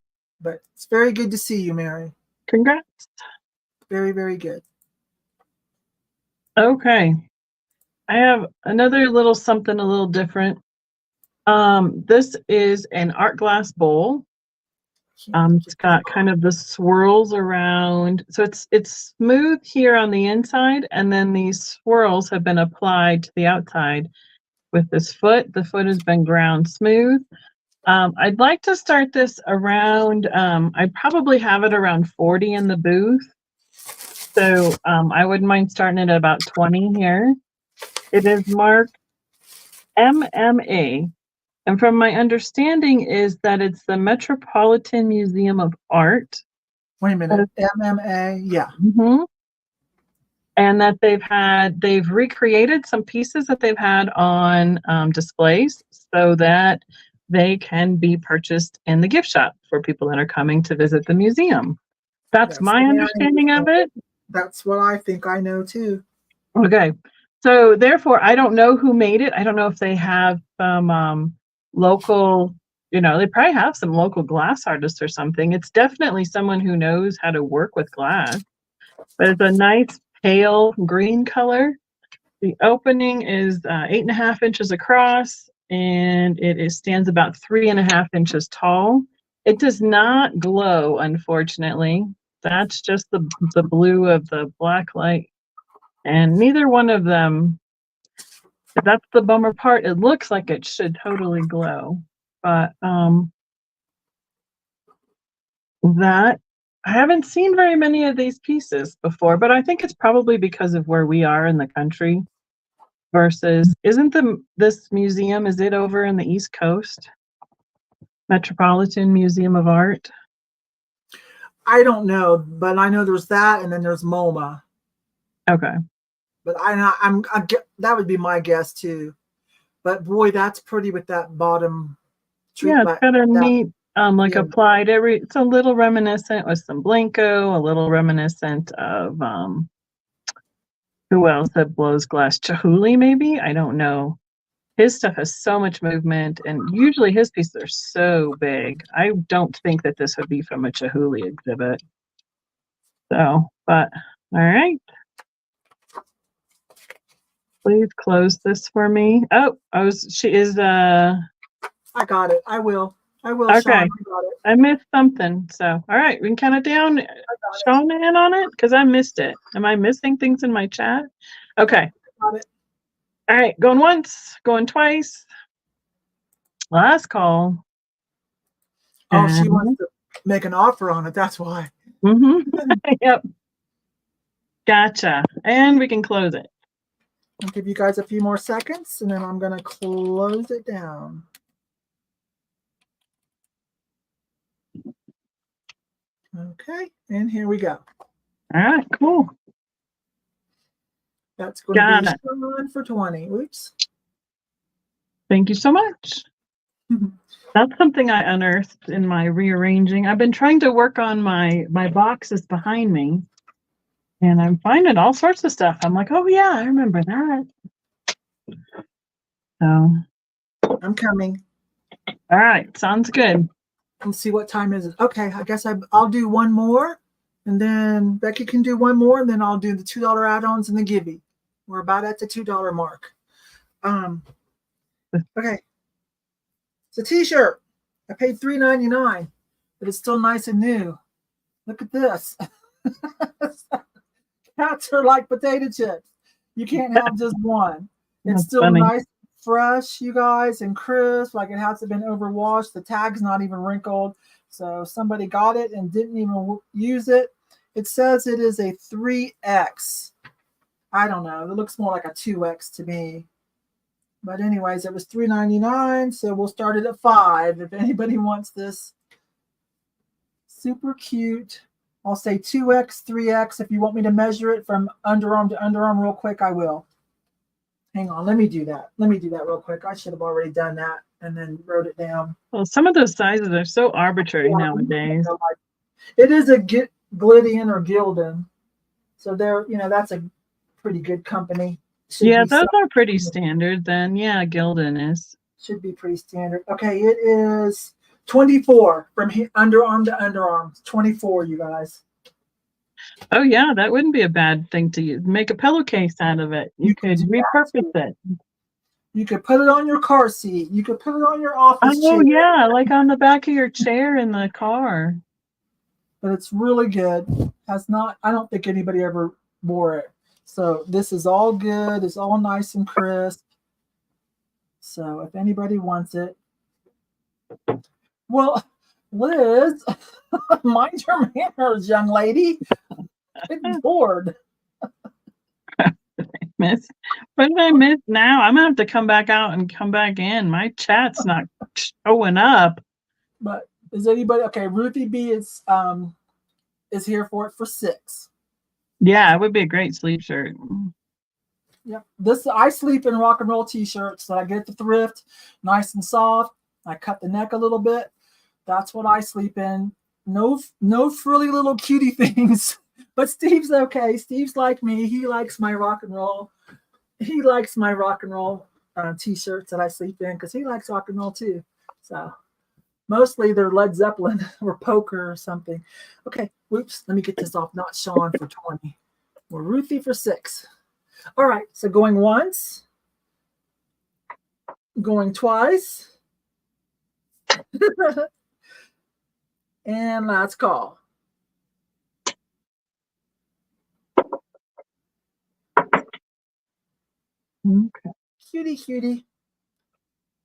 But it's very good to see you, Mary. Congrats. Very, very good. Okay. I have another little something a little different. This is an art glass bowl. It's got kind of the swirls around. So it's smooth here on the inside, and then these swirls have been applied to the outside with this foot. The foot has been ground smooth. I'd like to start this around, I probably have it around 40 in the booth. So I wouldn't mind starting it at about 20 here. It is marked MMA, And from my understanding is that it's the Metropolitan Museum of Art. Wait a minute. MMA, yeah. Mm-hmm. And that they've recreated some pieces that they've had on displays so that they can be purchased in the gift shop for people that are coming to visit the museum. That's my understanding of it. That's what I think I know too. Okay. So therefore, I don't know who made it. I don't know if they have some local, they probably have some local glass artists or something. It's definitely someone who knows how to work with glass. But it's a nice pale green color. The opening is 8.5 inches across, and it stands about 3.5 inches tall. It does not glow, unfortunately. That's just the blue of the black light. And neither one of them, that's the bummer part. It looks like it should totally glow. But that I haven't seen very many of these pieces before, but I think it's probably because of where we are in the country versus, isn't this museum, is it over in the East Coast? Metropolitan Museum of Art? I don't know, but I know there's that, and then there's MoMA. Okay. But that would be my guess too. But boy, that's pretty with that bottom. Yeah, it's got a neat, applied it's a little reminiscent with some Blanco, a little reminiscent of who else that blows glass? Chihuly, maybe? I don't know. His stuff has so much movement, and usually his pieces are so big. I don't think that this would be from a Chihuly exhibit. So, but all right. Please close this for me. Oh, she is I got it. I will. Okay. Sean, I got it. I missed something. So, all right, we can count it down. Sean in on it because I missed it. Am I missing things in my chat? Okay. Got it. All right, going once, going twice. Last call. Oh, she wants to make an offer on it. That's why. Mm-hmm. Yep. Gotcha. And we can close it. I'll give you guys a few more seconds, and then I'm going to close it down. Okay, and here we go. All right, cool. That's going to be Sean for 20. Oops. Thank you so much. That's something I unearthed in my rearranging. I've been trying to work on my boxes behind me, and I'm finding all sorts of stuff. I'm like, oh yeah, I remember that. So I'm coming. All right, sounds good. Let's see what time is it. Okay, I guess I'll do one more, and then Becky can do one more, and then I'll do the $2 add-ons and the Gibby. We're about at the $2 mark. Okay. It's a t-shirt. I paid $3.99, but it's still nice and new. Look at this. Cats are like potato chips. You can't have just one. It's still funny. Nice, fresh, you guys, and crisp, like it hasn't been overwashed. The tag's not even wrinkled. So somebody got it and didn't even use it. It says it is a 3X. I don't know. It looks more like a 2X to me. But anyways, it was $3.99, so we'll start it at $5 if anybody wants this. Super cute. I'll say 2X, 3X. If you want me to measure it from underarm to underarm real quick, I will. Hang on, let me do that. Let me do that real quick. I should have already done that and then wrote it down. Well, some of those sizes are so arbitrary nowadays. It is a Glydian or Gildan. So they're, that's a pretty good company. Yeah, those are pretty standard then. Yeah, Gildan is. Should be pretty standard. Okay, it is 24 from underarm to underarm. 24, you guys. Oh yeah, that wouldn't be a bad thing to use. Make a pillowcase out of it. You could repurpose it. You could put it on your car seat. You could put it on your office chair. Oh yeah, like on the back of your chair in the car. But it's really good. I don't think anybody ever wore it. So this is all good. It's all nice and crisp. So if anybody wants it. Well, Liz, mind your manners, young lady. I'm bored. What did I miss now? I'm going to have to come back out and come back in. My chat's not showing up. But is anybody okay? Ruthie B is here for it for $6. Yeah, it would be a great sleep shirt. Yep. This I sleep in rock and roll t-shirts that I get at the thrift, nice and soft. I cut the neck a little bit. That's what I sleep in. No frilly little cutie things. But Steve's okay. Steve's like me. He likes my rock and roll. He likes my rock and roll t-shirts that I sleep in because he likes rock and roll too. So mostly they're Led Zeppelin or Poker or something. Okay, whoops. Let me get this off. Not Sean for 20. We're Ruthie for 6. All right, so going once, going twice, and last call. Okay. Cutie.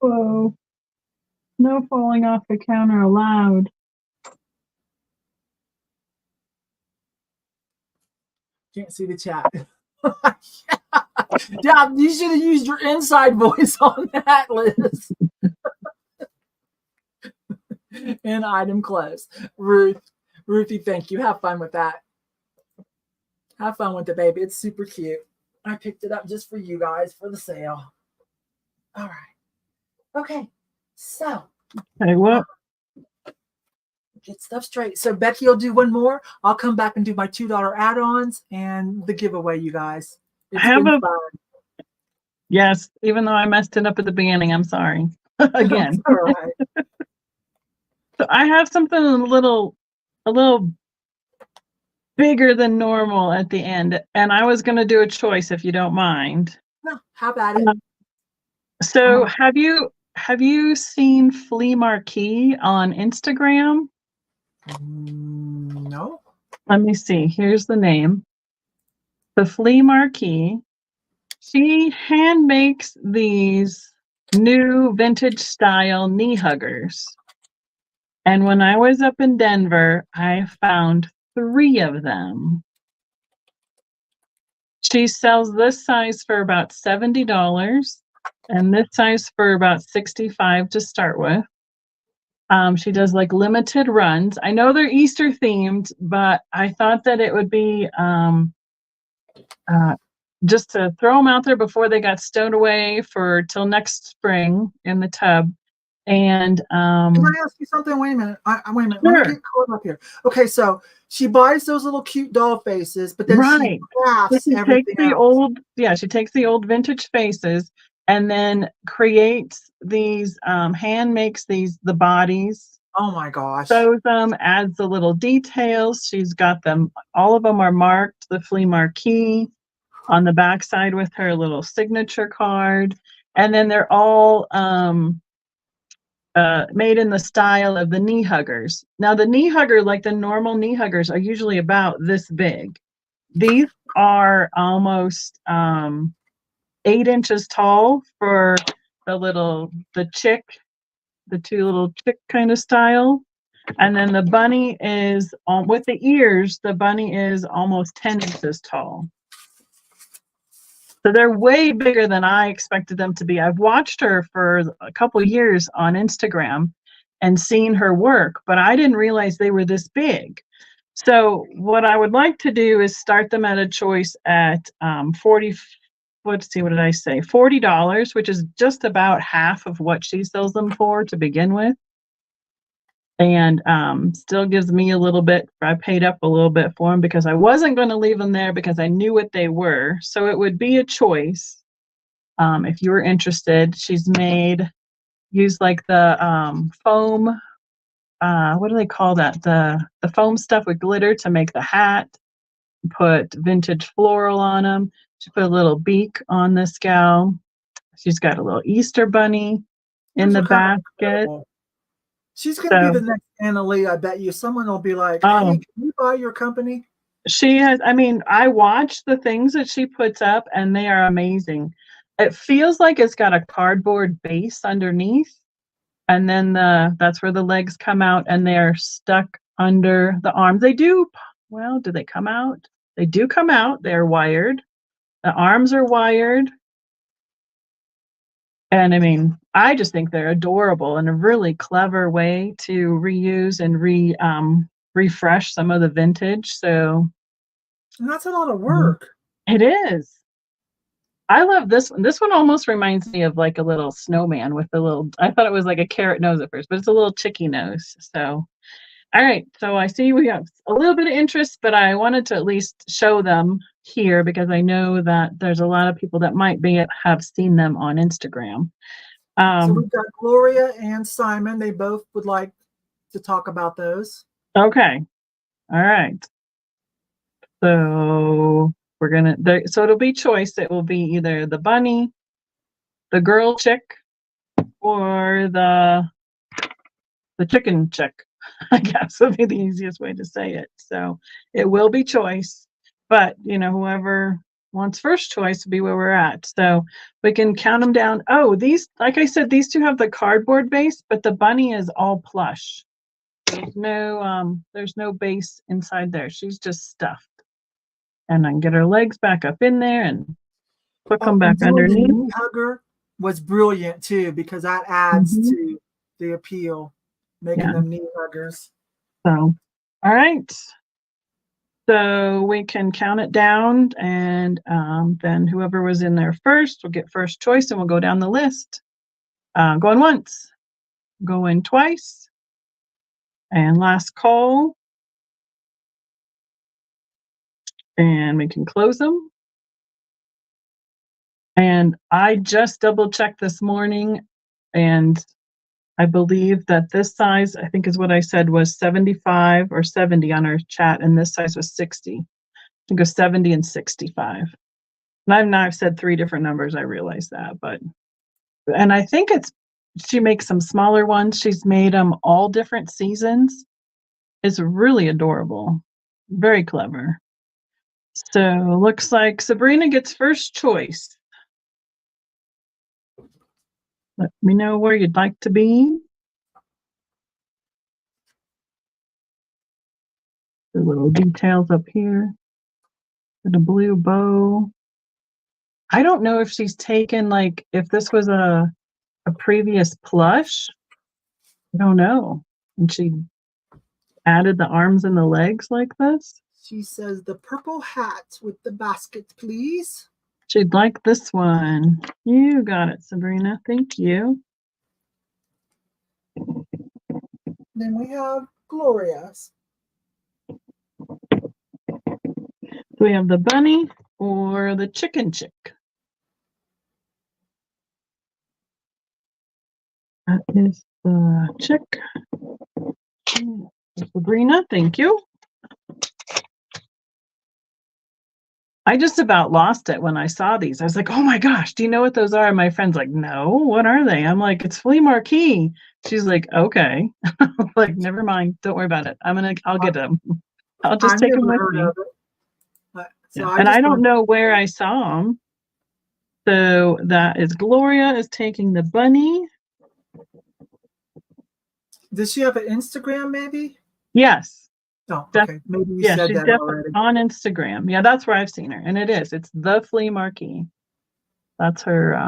Whoa. No falling off the counter allowed. Can't see the chat. Yeah, you should have used your inside voice on that, Liz. And item closed. Ruthie, thank you. Have fun with that. Have fun with the baby. It's super cute. I picked it up just for you guys for the sale. All right. Okay. So. Hey, what? Get stuff straight. So Becky will do one more. I'll come back and do my $2 add-ons and the giveaway, you guys. It's been fun. Yes, even though I messed it up at the beginning, I'm sorry. Again. All right. So I have something a little bigger than normal at the end, and I was going to do a choice if you don't mind. No, how about it? So have you seen Flea Marquee on Instagram? No. Let me see. Here's the name. The Flea Marquee. She hand makes these new vintage style knee huggers. And when I was up in Denver, I found 3 of them. She sells this size for about $70 and this size for about $65 to start with. She does like limited runs. I know they're Easter themed, but I thought that it would be just to throw them out there before they got stowed away for till next spring in the tub. And can I ask you something? Wait a minute. Wait a minute. Sure. Let me get caught up here. Okay, so she buys those little cute doll faces, but then she crafts everything else. She takes the old vintage faces and then creates these, hand makes the bodies. Oh my gosh. Sews them, adds the little details. She's got them, all of them are marked, the Flea Marquee on the backside with her little signature card. And then they're all made in the style of the knee huggers. Now the knee hugger, like the normal knee huggers, are usually about this big. These are almost 8 inches tall for the two little chick kind of style. And then the bunny is, with the ears, the bunny is almost 10 inches tall. So they're way bigger than I expected them to be. I've watched her for a couple years on Instagram and seen her work, but I didn't realize they were this big. So what I would like to do is start them at a choice at $40, which is just about half of what she sells them for to begin with. And still gives me a little bit. I paid up a little bit for them because I wasn't going to leave them there because I knew what they were. So it would be a choice if you were interested. She's used like the foam. What do they call that? The foam stuff with glitter to make the hat. Put vintage floral on them. She put a little beak on this gal. She's got a little Easter bunny in the basket. She's going to be the next Anna Lee, I bet you. Someone will be like, hey, can you buy your company? She has, I watch the things that she puts up and they are amazing. It feels like it's got a cardboard base underneath. And then that's where the legs come out and they're stuck under the arms. Do they come out? They do come out. They're wired. The arms are wired. And I mean, I just think they're adorable and a really clever way to reuse and refresh some of the vintage. So And that's a lot of work. it is. I love this one. This one almost reminds me of like a little snowman with a little, I thought it was like a carrot nose at first, but it's a little chicky nose. So, all right. So I see we have a little bit of interest, but I wanted to at least show them here because I know that there's a lot of people that might have seen them on Instagram. So we've got Gloria and Simon. They both would like to talk about those. Okay. All right. So we're going to, so it'll be choice. It will be either the bunny, the girl chick, or the chicken chick, I guess would be the easiest way to say it. So it will be choice, but you know, whoever wants first choice will be where we're at. So we can count them down. Oh, these, like I said, these two have the cardboard base, but the bunny is all plush. There's no base inside there. She's just stuffed. And I can get her legs back up in there and put them back underneath. The knee hugger was brilliant too, because that adds to the appeal, making them knee huggers. So, all right. So we can count it down, and then whoever was in there first will get first choice, and we'll go down the list. Going once, going twice, and last call. And we can close them. And I just double checked this morning, and I believe that this size, I think is what I said, was 75 or 70 on our chat, and this size was 60. I think it was 70 and 65. And I've said 3 different numbers, I realize that, and I think she makes some smaller ones. She's made them all different seasons. It's really adorable. Very clever. So looks like Sabrina gets first choice. Let me know where you'd like to be. The little details up here. The blue bow. I don't know if she's taken, like, if this was a previous plush. I don't know. And she added the arms and the legs like this. She says the purple hat with the basket, please. She'd like this one. You got it, Sabrina. Thank you. Then we have Gloria's. We have the bunny or the chicken chick. That is the chick. Sabrina, thank you. I just about lost it when I saw these. I was like, oh my gosh, do you know what those are? And my friend's like, no, what are they? I'm like, it's flea marquee. She's like, okay. Like, never mind. Don't worry about it. I'll get them. I'll just take them with me. And I don't know where I saw them. So that is Gloria is taking the bunny. Does she have an Instagram maybe? Yes. Oh, okay. Maybe you said she's that already. On Instagram. Yeah, that's where I've seen her. And it's the flea marquee. That's her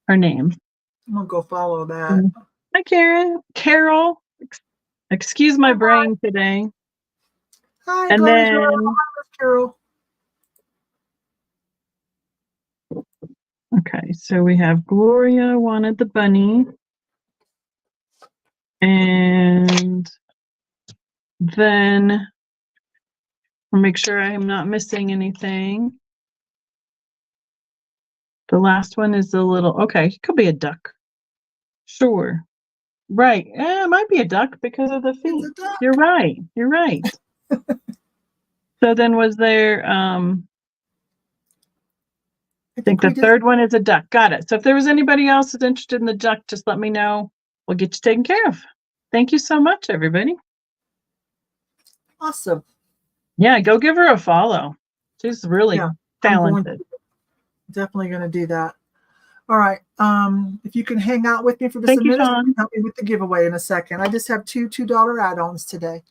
name. I'm gonna go follow that. Hi, Karen. Carol. Excuse my brain today. Hi, and Gloria. then Carol. Okay, so we have Gloria wanted the bunny. And then I'll make sure I am not missing anything. The last one is a little, okay, it could be a duck. Sure. Right. It might be a duck because of the feet. You're right. You're right. So then was there, I think the third one is a duck. Got it. So if there was anybody else who's interested in the duck, just let me know. We'll get you taken care of. Thank you so much, everybody. Awesome. Yeah, go give her a follow. She's really talented. Definitely going to do that. All right. If you can hang out with me for just a minute, help me with the giveaway in a second. I just have two $2 add-ons today.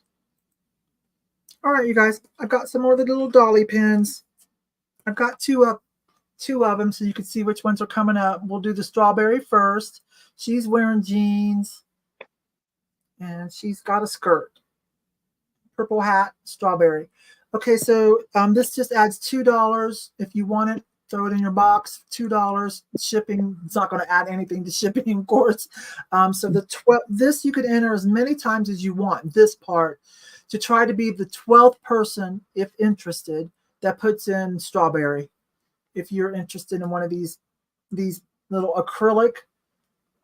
All right, you guys. I've got some more of the little dolly pins. I've got 2 up 2 of them so you can see which ones are coming up. We'll do the strawberry first. She's wearing jeans and she's got a skirt. Purple hat, strawberry. Okay, so this just adds $2 if you want it. Throw it in your box, $2 shipping. It's not going to add anything to shipping, of course. So this you could enter as many times as you want, this part, to try to be the 12th person, if interested, that puts in strawberry. If you're interested in one of these little acrylic,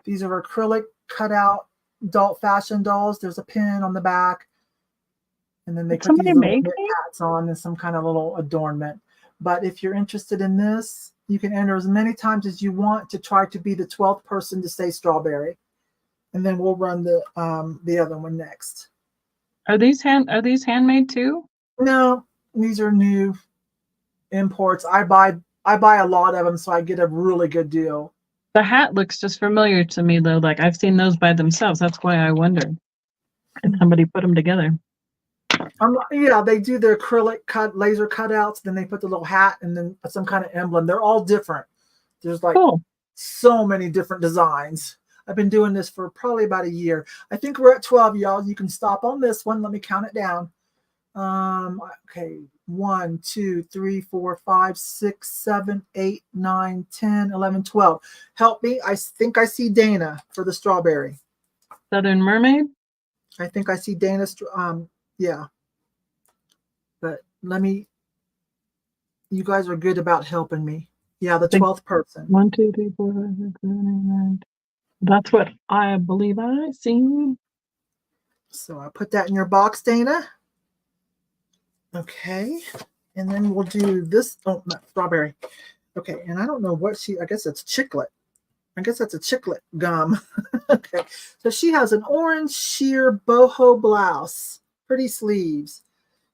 these are acrylic cutout adult fashion dolls. There's a pin on the back. And then they put these little hats on and some kind of little adornment. But if you're interested in this, you can enter as many times as you want to try to be the 12th person to say strawberry. And then we'll run the other one next. Are these handmade too? No, these are new imports. I buy a lot of them, so I get a really good deal. The hat looks just familiar to me though. Like I've seen those by themselves. That's why I wondered. Did somebody put them together? Yeah, they do the acrylic laser cutouts. Then they put the little hat and then some kind of emblem. They're all different. There's like so many different designs. I've been doing this for probably about a year. I think we're at 12, y'all. You can stop on this one. Let me count it down. Okay, 1, 2, 3, 4, 5, 6, 7, 8, 9, 10, 11, 12. Help me. I think I see Dana for the strawberry. Southern Mermaid? I think I see Dana. Yeah. But you guys are good about helping me. Yeah, the 12th person. 1, 2, 3, 4, 5, 6, 7, 8, 9. That's what I believe I see. So I put that in your box, Dana. Okay. And then we'll do this. Oh, not strawberry. Okay. And I don't know what I guess it's chiclet. I guess that's a chiclet gum. Okay. So she has an orange sheer boho blouse. Pretty sleeves.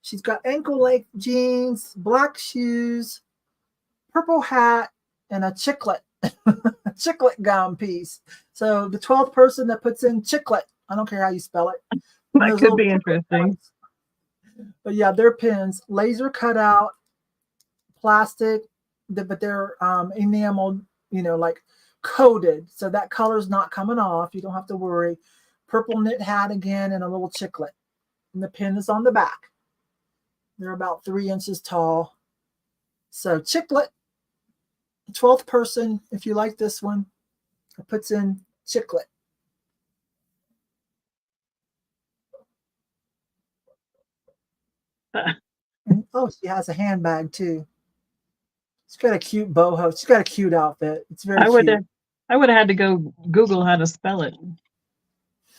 She's got ankle length jeans, black shoes, purple hat, and a chiclet. Chiclet gum piece. So the 12th person that puts in chiclet, I don't care how you spell it. That could be interesting. But yeah, they're pins, laser cutout, plastic, but they're enameled, like coated. So that color's not coming off. You don't have to worry. Purple knit hat again and a little chiclet. And the pin is on the back. They're about 3 inches tall. So chiclet, 12th person, if you like this one, it puts in chiclet. And, she has a handbag too. She's got a cute boho. She's got a cute outfit. It's very cute. I would have had to go Google how to spell it.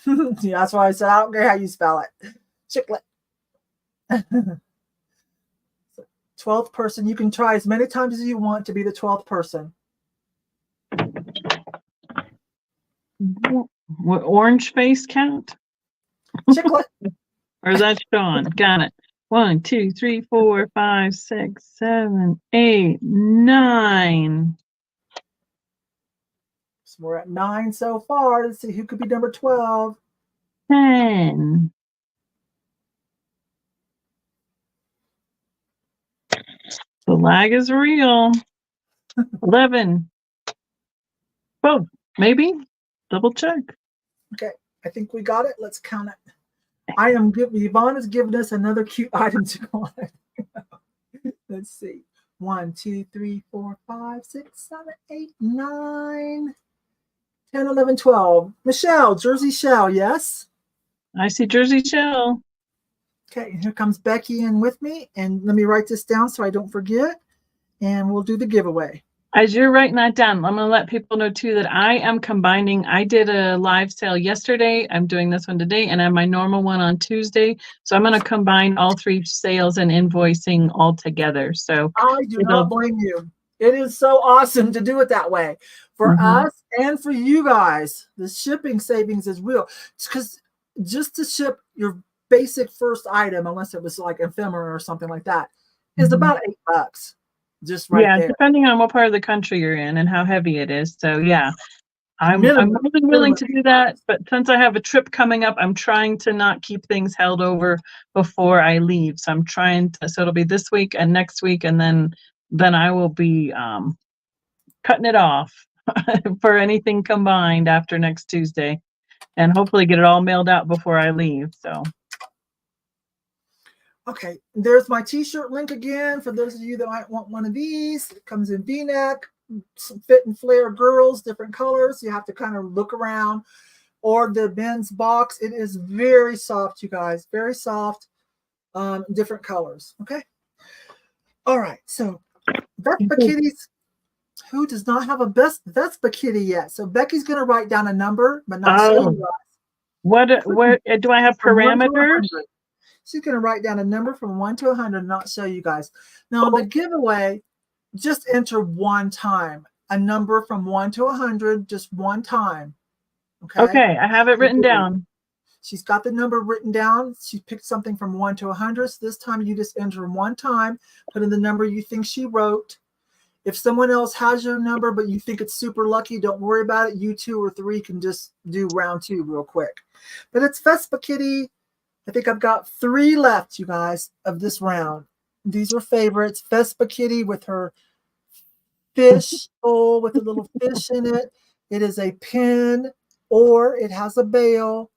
Yeah, that's why I said I don't care how you spell it. Chiclet. 12th person. You can try as many times as you want to be the 12th person. What, orange face count? Chiclet. Or is that Sean? Got it. 1, 2, 3, 4, 5, 6, 7, 8, 9. So we're at 9 so far. Let's see who could be number 12. 10. The lag is real. 11. Oh, maybe. Double check. Okay, I think we got it. Let's count it. Yvon is giving us another cute item to collect. Let's see. 1, 2, 3, 4, 5, 6, 7, 8, 9, 10, 11, 12. Michelle, Jersey Shell, yes? I see Jersey Shell. Okay, here comes Becky in with me. And let me write this down so I don't forget. And we'll do the giveaway. As you're writing that down, I'm going to let people know too that I am combining. I did a live sale yesterday. I'm doing this one today, and I have my normal one on Tuesday. So I'm going to combine all 3 sales and invoicing all together. So I do not blame you. It is so awesome to do it that way for us and for you guys. The shipping savings is real. It's because just to ship your basic first item, unless it was like ephemera or something like that, is about $8. Just right there. Depending on what part of the country you're in and how heavy it is. So yeah, I'm more than willing to do that. But since I have a trip coming up, I'm trying to not keep things held over before I leave. So I'm trying to, so it'll be this week and next week, and then I will be cutting it off for anything combined after next Tuesday, and hopefully get it all mailed out before I leave. So. Okay, there's my t-shirt link again for those of you that might want one of these. It comes in V-neck, some fit and flare girls, different colors. You have to kind of look around. Or the men's box. It is very soft, you guys. Very soft, different colors. Okay. All right. So Vespa Kitties. Who does not have a best Vespa Kitty yet? So Becky's going to write down a number, but not show you guys. Where do I have parameters? She's going to write down a number from 1 to 100 and not show you guys. Now, the giveaway, just enter one time. A number from 1 to 100, just one time. Okay, I have it written down. She's got the number written down. She picked something from 1 to 100. So this time you just enter one time, put in the number you think she wrote. If someone else has your number, but you think it's super lucky, don't worry about it. You 2 or 3 can just do round 2 real quick. But it's Vespa Kitty. I think I've got 3 left, you guys, of this round. These are favorites. Vespa Kitty with her fish bowl with a little fish in it. It is a pin, or it has a bail.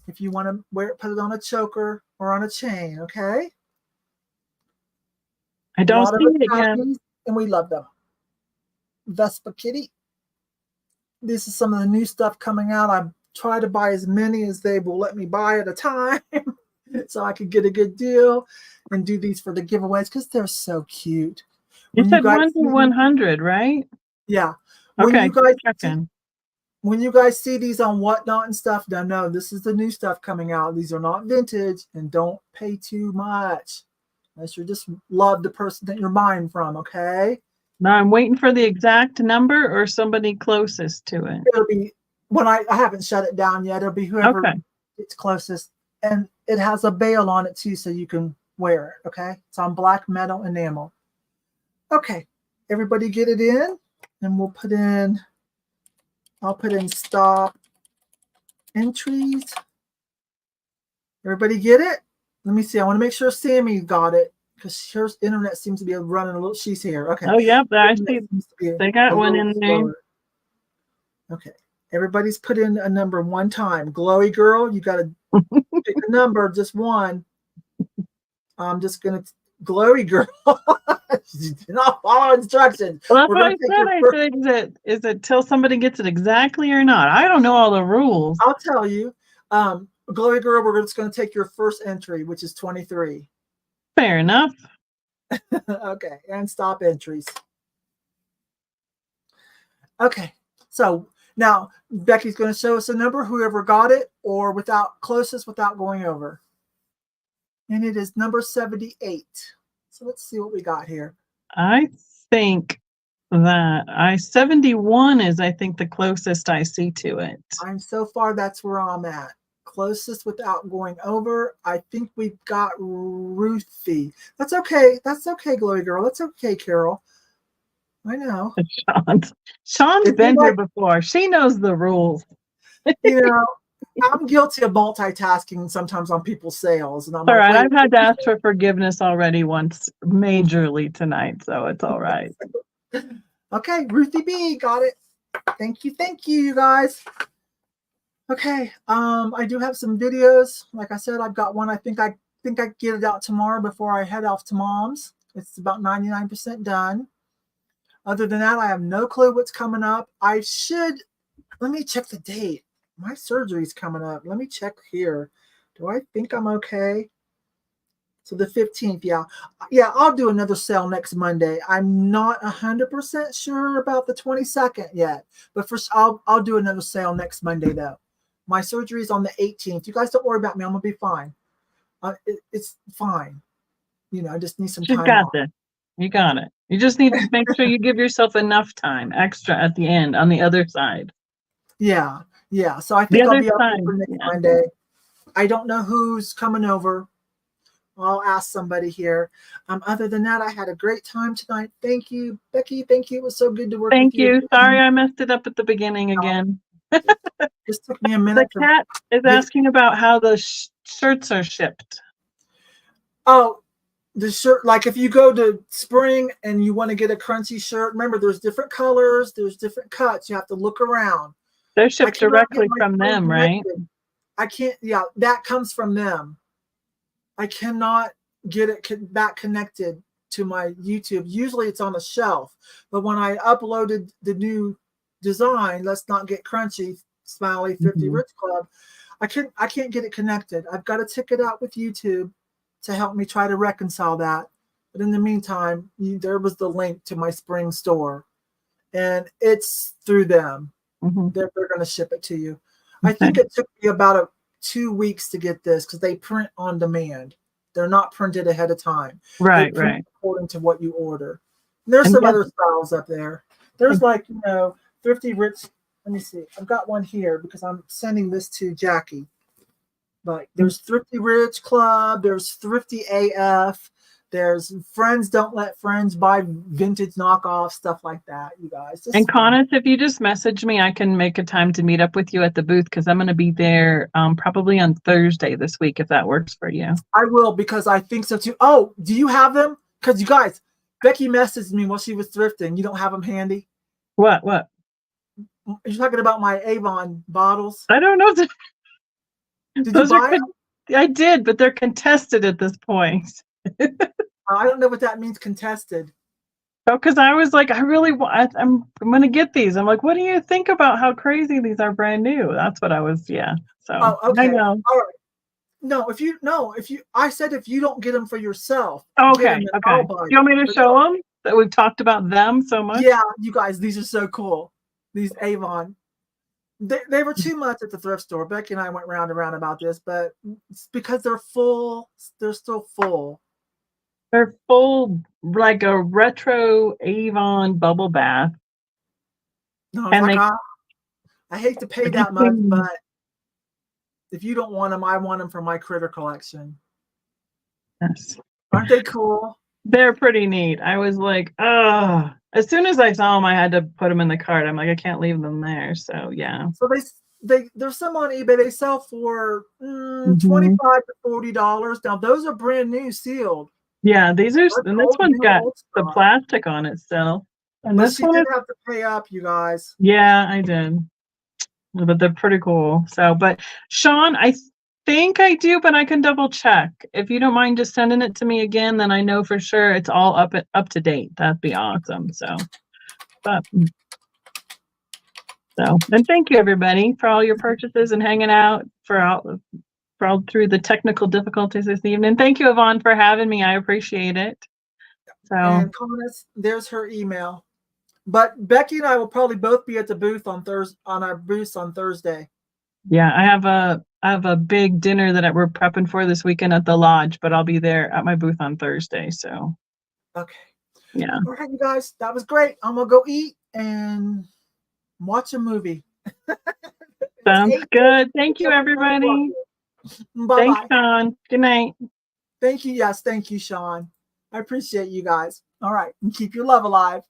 If you want to wear it, put it on a choker or on a chain, okay? I don't see it again. And we love them. Vespa Kitty. This is some of the new stuff coming out. I try to buy as many as they will let me buy at a time so I could get a good deal and do these for the giveaways because they're so cute. You said 1 to 100, right? Yeah. Okay. When you guys see these on Whatnot and stuff, no, this is the new stuff coming out. These are not vintage, and don't pay too much unless you just love the person that you're buying from, okay? Now I'm waiting for the exact number or somebody closest to it. It'll be when I haven't shut it down yet. It'll be whoever it's closest, and it has a bail on it too, so you can wear it. Okay, it's on black metal enamel. Okay, everybody get it in, and we'll put in. I'll put in stop entries. Everybody get it? Let me see. I want to make sure Sammy got it because her internet seems to be running a little. She's here. Okay. Oh, yep. I see. They got one in there. Okay. Everybody's put in a number one time. Glowy girl, you got to pick a number, just one. I'm just going to glowy girl. She did not follow instructions. Well, that's what I said. Is it till somebody gets it exactly or not? I don't know all the rules. I'll tell you. Glowy girl, we're just going to take your first entry, which is 23. Fair enough. Okay, and stop entries. Okay, so now Becky's going to show us a number, whoever got it, or closest without going over. And it is number 78. So let's see what we got here. I think that 71 is, I think, the closest I see to it. So far, that's where I'm at. Closest without going over. I think we've got Ruthie. That's okay. That's okay, Glowy girl. That's okay, Carol. I know. Sean's been here before. She knows the rules. You know, I'm guilty of multitasking sometimes on people's sales. And I'm all right. I've had to ask for forgiveness already once majorly tonight, so it's all right. Okay, Ruthie B got it. Thank you, you guys. Okay, I do have some videos. Like I said, I've got one. I think I get it out tomorrow before I head off to Mom's. It's about 99% done. Other than that, I have no clue what's coming up. Let me check the date. My surgery's coming up. Let me check here. Do I think I'm okay? So the 15th, yeah. Yeah, I'll do another sale next Monday. I'm not 100% sure about the 22nd yet. But first, I'll do another sale next Monday, though. My surgery is on the 18th. You guys don't worry about me. I'm going to be fine. It's fine. You know, I just need some time. You got this. You got it. You just need to make sure you give yourself enough time extra at the end on the other side. Yeah. Yeah. So I think I'll be up for next Monday. I don't know who's coming over. I'll ask somebody here. Other than that, I had a great time tonight. Thank you, Becky. Thank you. It was so good to work with you. Thank you. Sorry I messed it up at the beginning again. Just took me a minute. The cat is asking about how the shirts are shipped. Oh, the shirt, like if you go to spring and you want to get a crunchy shirt, remember there's different colors, there's different cuts. You have to look around. They're shipped directly from them, right? I can't, yeah, that comes from them. I cannot get it back connected to my YouTube. Usually it's on a shelf, but when I uploaded the new design, let's not get crunchy, smiley, Thrifty Rich Club, I can't get it connected. I've got to tick it out with YouTube to help me try to reconcile that. But in the meantime, there was the link to my spring store, and it's through them. They're going to ship it to you. I think it took me about 2 weeks to get this because they print on demand. They're not printed ahead of time. Right, they print right. according to what you order. And there's some other styles up there. There's like, Thrifty Rich. Let me see. I've got one here because I'm sending this to Jackie. But there's Thrifty Rich Club. There's Thrifty AF. There's Friends Don't Let Friends Buy Vintage Knockoff, stuff like that, you guys. And Connis, if you just message me, I can make a time to meet up with you at the booth because I'm going to be there probably on Thursday this week, if that works for you. I will, because I think so too. Oh, do you have them? Because you guys, Becky messaged me while she was thrifting. You don't have them handy? What? You're talking about my Yvon bottles? I don't know. Did you buy them? I did, but they're contested at this point. I don't know what that means, contested. Oh, because I was like, I'm going to get these. I'm like, what do you think about how crazy these are brand new? That's what I was, yeah. So, okay. I know. All right. No, I said if you don't get them for yourself. Okay. Do you want me to show them that we've talked about them so much? Yeah, you guys, these are so cool. These Yvon. They were too much at the thrift store. Becky and I went round and round about this, but it's because they're full. They're still full. They're full, like a retro Yvon bubble bath. No, and like, I hate to pay that much, but if you don't want them, I want them for my critter collection. Yes. Aren't they cool? They're pretty neat. I was like, oh. As soon as I saw them, I had to put them in the cart. I'm like, I can't leave them there. So yeah. So there's some on eBay. They sell for $25 to $40. Now those are brand new, sealed. Yeah, these are. And this one's got the plastic on it still. And but she did have to pay up, you guys. Yeah, I did. But they're pretty cool. So, but Sean, I think I do, but I can double check. If you don't mind just sending it to me again, then I know for sure it's all up to date. That'd be awesome. So, and thank you everybody for all your purchases and hanging out for all through the technical difficulties this evening. Thank you, Yvon, for having me. I appreciate it. So, and Connis, there's her email. But Becky and I will probably both be at the booth on our booths on Thursday. Yeah, I have a big dinner that we're prepping for this weekend at the lodge, but I'll be there at my booth on Thursday. So, okay, yeah. All right, you guys, that was great. I'm gonna go eat and watch a movie. Sounds good. Thank you, everybody. Bye. Thanks, Sean. Good night. Thank you. Yes, thank you, Sean. I appreciate you guys. All right, and keep your love alive.